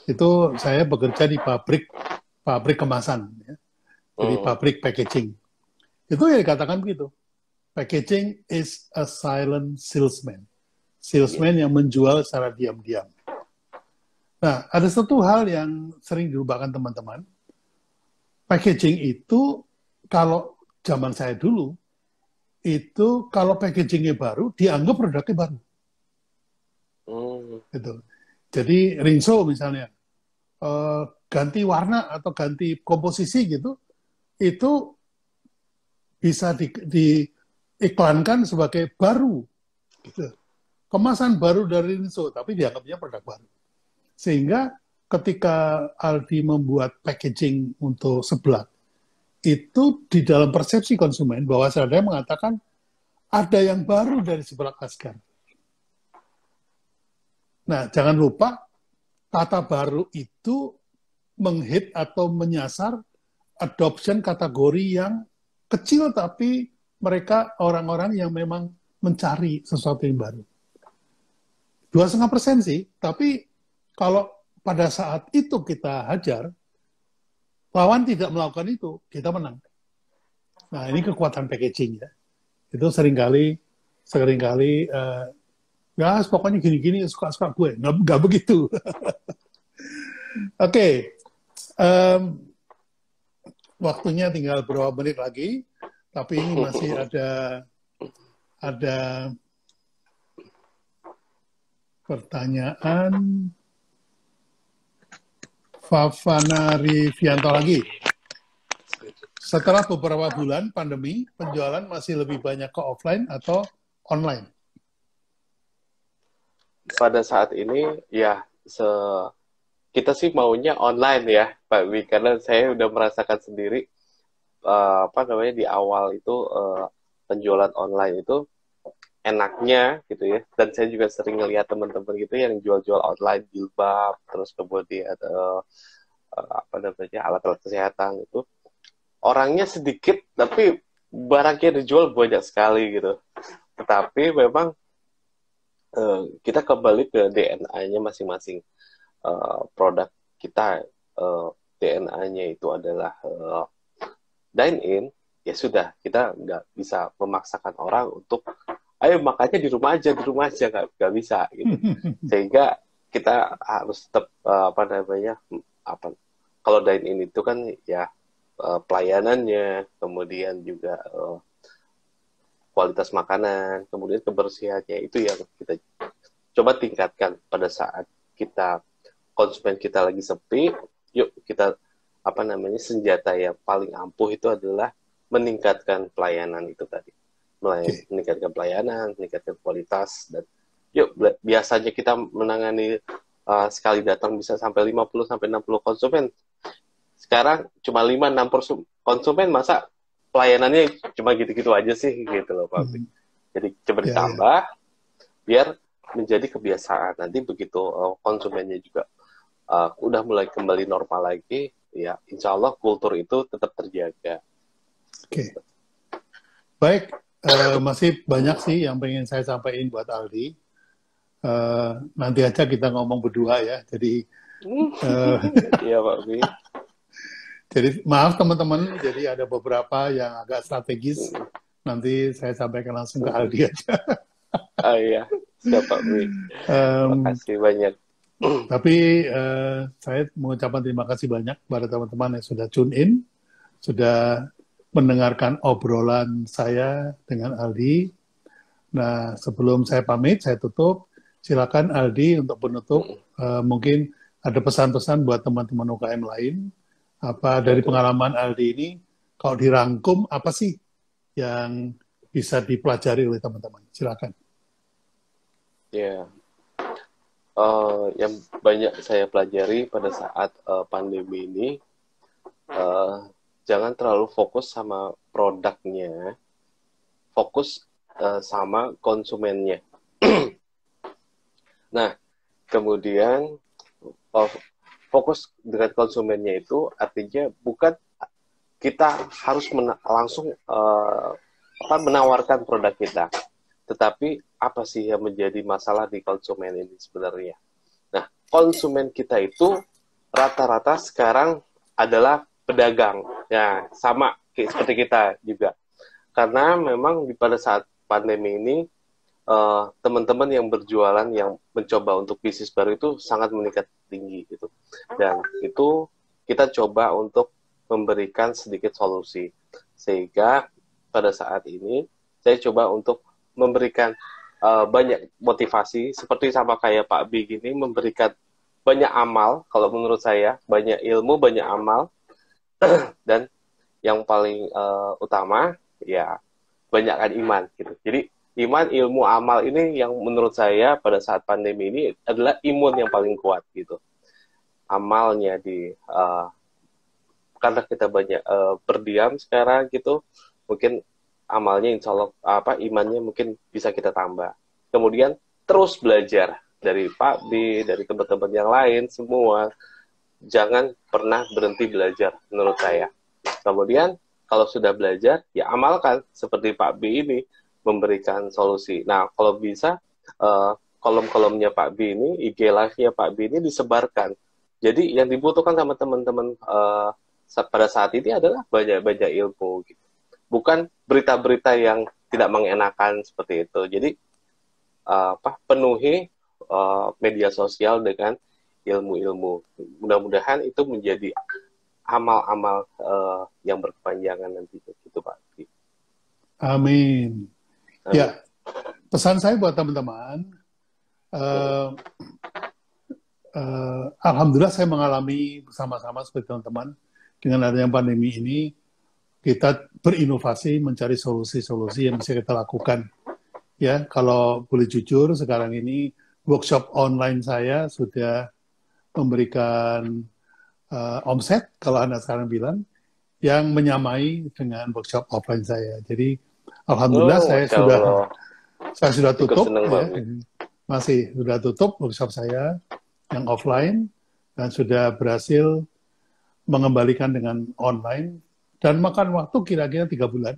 itu saya bekerja di pabrik kemasan, ya. Jadi pabrik packaging. Itu yang dikatakan begitu. Packaging is a silent salesman. Salesman yang menjual secara diam-diam. Nah, ada satu hal yang sering dilupakan teman-teman. Packaging itu, kalau zaman saya dulu, itu kalau packagingnya baru, dianggap produknya baru. Gitu. Jadi Rinso misalnya, ganti warna atau ganti komposisi gitu, itu bisa diiklankan sebagai baru. Gitu. Kemasan baru dari Rinso, tapi dianggapnya produk baru. Sehingga ketika Aldi membuat packaging untuk seblak, itu di dalam persepsi konsumen bahwa saya mengatakan ada yang baru dari seblak Asgar. Nah, jangan lupa kata baru itu menghit atau menyasar adoption kategori yang kecil, tapi mereka orang-orang yang memang mencari sesuatu yang baru. 2,5% sih, tapi kalau pada saat itu kita hajar, lawan tidak melakukan itu, kita menang. Nah, ini kekuatan packaging ya. Itu seringkali ya pokoknya gini-gini suka-suka gue. Nggak begitu. Oke. Waktunya tinggal beberapa menit lagi, tapi ini masih ada pertanyaan. Favana Rivianto lagi. Setelah beberapa bulan pandemi, penjualan masih lebih banyak ke offline atau online? Pada saat ini, ya, kita sih maunya online ya, Pak Wi, karena saya udah merasakan sendiri, di awal itu penjualan online itu enaknya gitu ya, dan saya juga sering ngelihat teman-teman gitu yang jual-jual online jilbab, terus kemudian alat-alat kesehatan itu orangnya sedikit tapi barangnya dijual banyak sekali gitu. Tetapi memang kita kembali ke DNA-nya masing-masing produk kita. DNA-nya itu adalah dine in, ya sudah, kita nggak bisa memaksakan orang untuk ayo makanya di rumah aja nggak bisa gitu. Sehingga kita harus tetap kalau dine in itu kan ya pelayanannya, kemudian juga kualitas makanan, kemudian kebersihannya, itu yang kita coba tingkatkan pada saat konsumen kita lagi sepi. Yuk kita senjata yang paling ampuh itu adalah meningkatkan pelayanan itu tadi. Meningkatkan pelayanan, meningkatkan kualitas, dan yuk biasanya kita menangani sekali datang bisa sampai 50-60 konsumen. Sekarang cuma 5-6 konsumen, masa pelayanannya cuma gitu-gitu aja sih gitu loh Pak. Jadi coba ditambah biar menjadi kebiasaan. Nanti begitu konsumennya juga udah mulai kembali normal lagi, ya insya Allah kultur itu tetap terjaga. Oke. Baik. Masih banyak sih yang pengen saya sampaikan buat Aldi. Nanti aja kita ngomong berdua ya. Jadi, iya Pak Bi. Jadi maaf teman-teman. Jadi ada beberapa yang agak strategis. Nanti saya sampaikan langsung ke Aldi aja. Iya, Siap Pak Bi. Makasih banyak. Tapi saya mengucapkan terima kasih banyak kepada teman-teman yang sudah tune in, sudah mendengarkan obrolan saya dengan Aldi. Nah, sebelum saya pamit, saya tutup. Silakan Aldi untuk penutup. Mungkin ada pesan-pesan buat teman-teman UKM lain. Apa dari pengalaman Aldi ini, kalau dirangkum, apa sih yang bisa dipelajari oleh teman-teman? Silakan. Ya, yang banyak saya pelajari pada saat pandemi ini, jangan terlalu fokus sama produknya, fokus sama konsumennya. Nah, kemudian fokus dengan konsumennya itu artinya bukan kita harus langsung menawarkan produk kita, tetapi apa sih yang menjadi masalah di konsumen ini sebenarnya. Nah, konsumen kita itu rata-rata sekarang adalah pedagang, ya sama seperti kita juga. Karena memang pada saat pandemi ini teman-teman yang berjualan yang mencoba untuk bisnis baru itu sangat meningkat tinggi gitu. Dan itu kita coba untuk memberikan sedikit solusi. Sehingga pada saat ini saya coba untuk memberikan banyak motivasi seperti sama kayak Pak B gini, memberikan banyak amal, kalau menurut saya banyak ilmu, banyak amal, dan yang paling utama ya banyakkan iman gitu. Jadi iman, ilmu, amal ini yang menurut saya pada saat pandemi ini adalah imun yang paling kuat gitu. Amalnya karena kita banyak berdiam sekarang gitu, mungkin amalnya insya Allah imannya mungkin bisa kita tambah. Kemudian terus belajar dari Pak B, dari teman-teman yang lain semua. Jangan pernah berhenti belajar menurut saya. Kemudian kalau sudah belajar ya amalkan seperti Pak B ini, memberikan solusi. Nah, kalau bisa kolom-kolomnya Pak B ini, IG Live-nya Pak B ini disebarkan. Jadi yang dibutuhkan sama teman-teman pada saat ini adalah banyak ilmu. Gitu. Bukan berita-berita yang tidak mengenakan seperti itu. Jadi penuhi media sosial dengan ilmu-ilmu. Mudah-mudahan itu menjadi amal-amal yang berkepanjangan nanti. Gitu Pak B. Amin. Ya, pesan saya buat teman-teman, alhamdulillah saya mengalami bersama-sama seperti teman-teman dengan adanya pandemi ini, kita berinovasi mencari solusi-solusi yang bisa kita lakukan. Ya, kalau boleh jujur, sekarang ini workshop online saya sudah memberikan omset, kalau Anda sekarang bilang, yang menyamai dengan workshop offline saya. Jadi alhamdulillah saya sudah tutup ya. Masih sudah tutup workshop saya yang offline dan sudah berhasil mengembalikan dengan online dan makan waktu kira-kira 3 bulan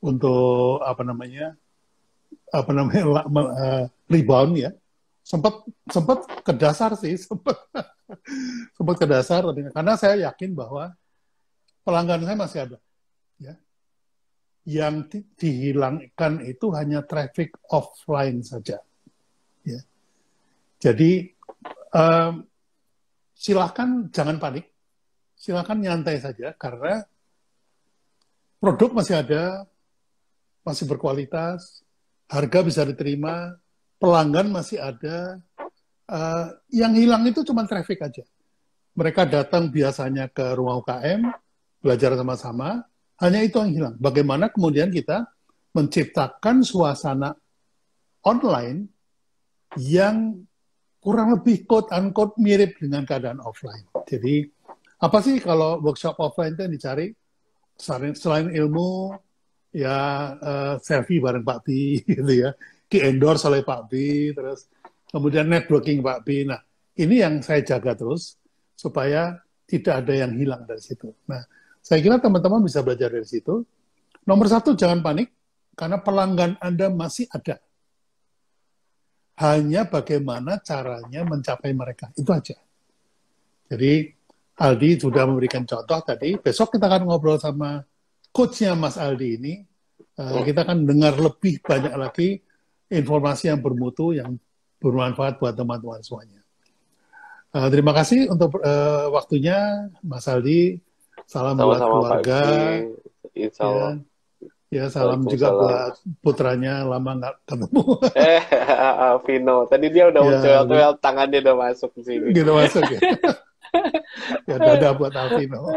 untuk rebound ya. Sempat ke dasar sih, sempat ke dasar karena saya yakin bahwa pelanggan saya masih ada ya. Yang dihilangkan itu hanya traffic offline saja. Ya. Jadi silakan jangan panik, silakan nyantai saja karena produk masih ada, masih berkualitas, harga bisa diterima, pelanggan masih ada. Yang hilang itu cuma traffic aja. Mereka datang biasanya ke rumah UKM, belajar sama-sama. Hanya itu yang hilang. Bagaimana kemudian kita menciptakan suasana online yang kurang lebih quote-unquote mirip dengan keadaan offline. Jadi, apa sih kalau workshop offline itu yang dicari? Selain ilmu, ya selfie bareng Pak B, gitu ya. Di-endorse oleh Pak B, terus kemudian networking Pak B. Nah, ini yang saya jaga terus, supaya tidak ada yang hilang dari situ. Nah, saya kira teman-teman bisa belajar dari situ. Nomor 1, jangan panik, karena pelanggan Anda masih ada. Hanya bagaimana caranya mencapai mereka, itu aja. Jadi, Aldi sudah memberikan contoh tadi, besok kita akan ngobrol sama coach-nya Mas Aldi ini, kita akan dengar lebih banyak lagi informasi yang bermutu, yang bermanfaat buat teman-teman semuanya. Terima kasih untuk waktunya, Mas Aldi. Salam buat Sama-sama Pak keluarga. Bi. Insya Allah. Ya, salam juga buat putranya, lama nggak ketemu. Vino. Tadi dia udah tuel tangannya udah masuk di sini. Udah masuk ya. Ya, dadah buat Alvino.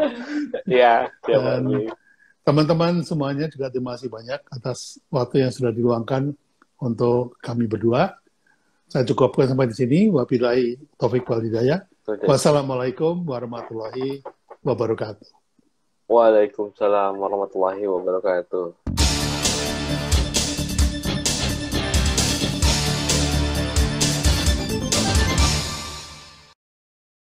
Iya, dan teman-teman semuanya juga terima kasih banyak atas waktu yang sudah diluangkan untuk kami berdua. Saya cukupkan sampai di sini. Wabillahi taufik wal hidayah. Wassalamualaikum warahmatullahi wabarakatuh. Waalaikumsalam warahmatullahi wabarakatuh.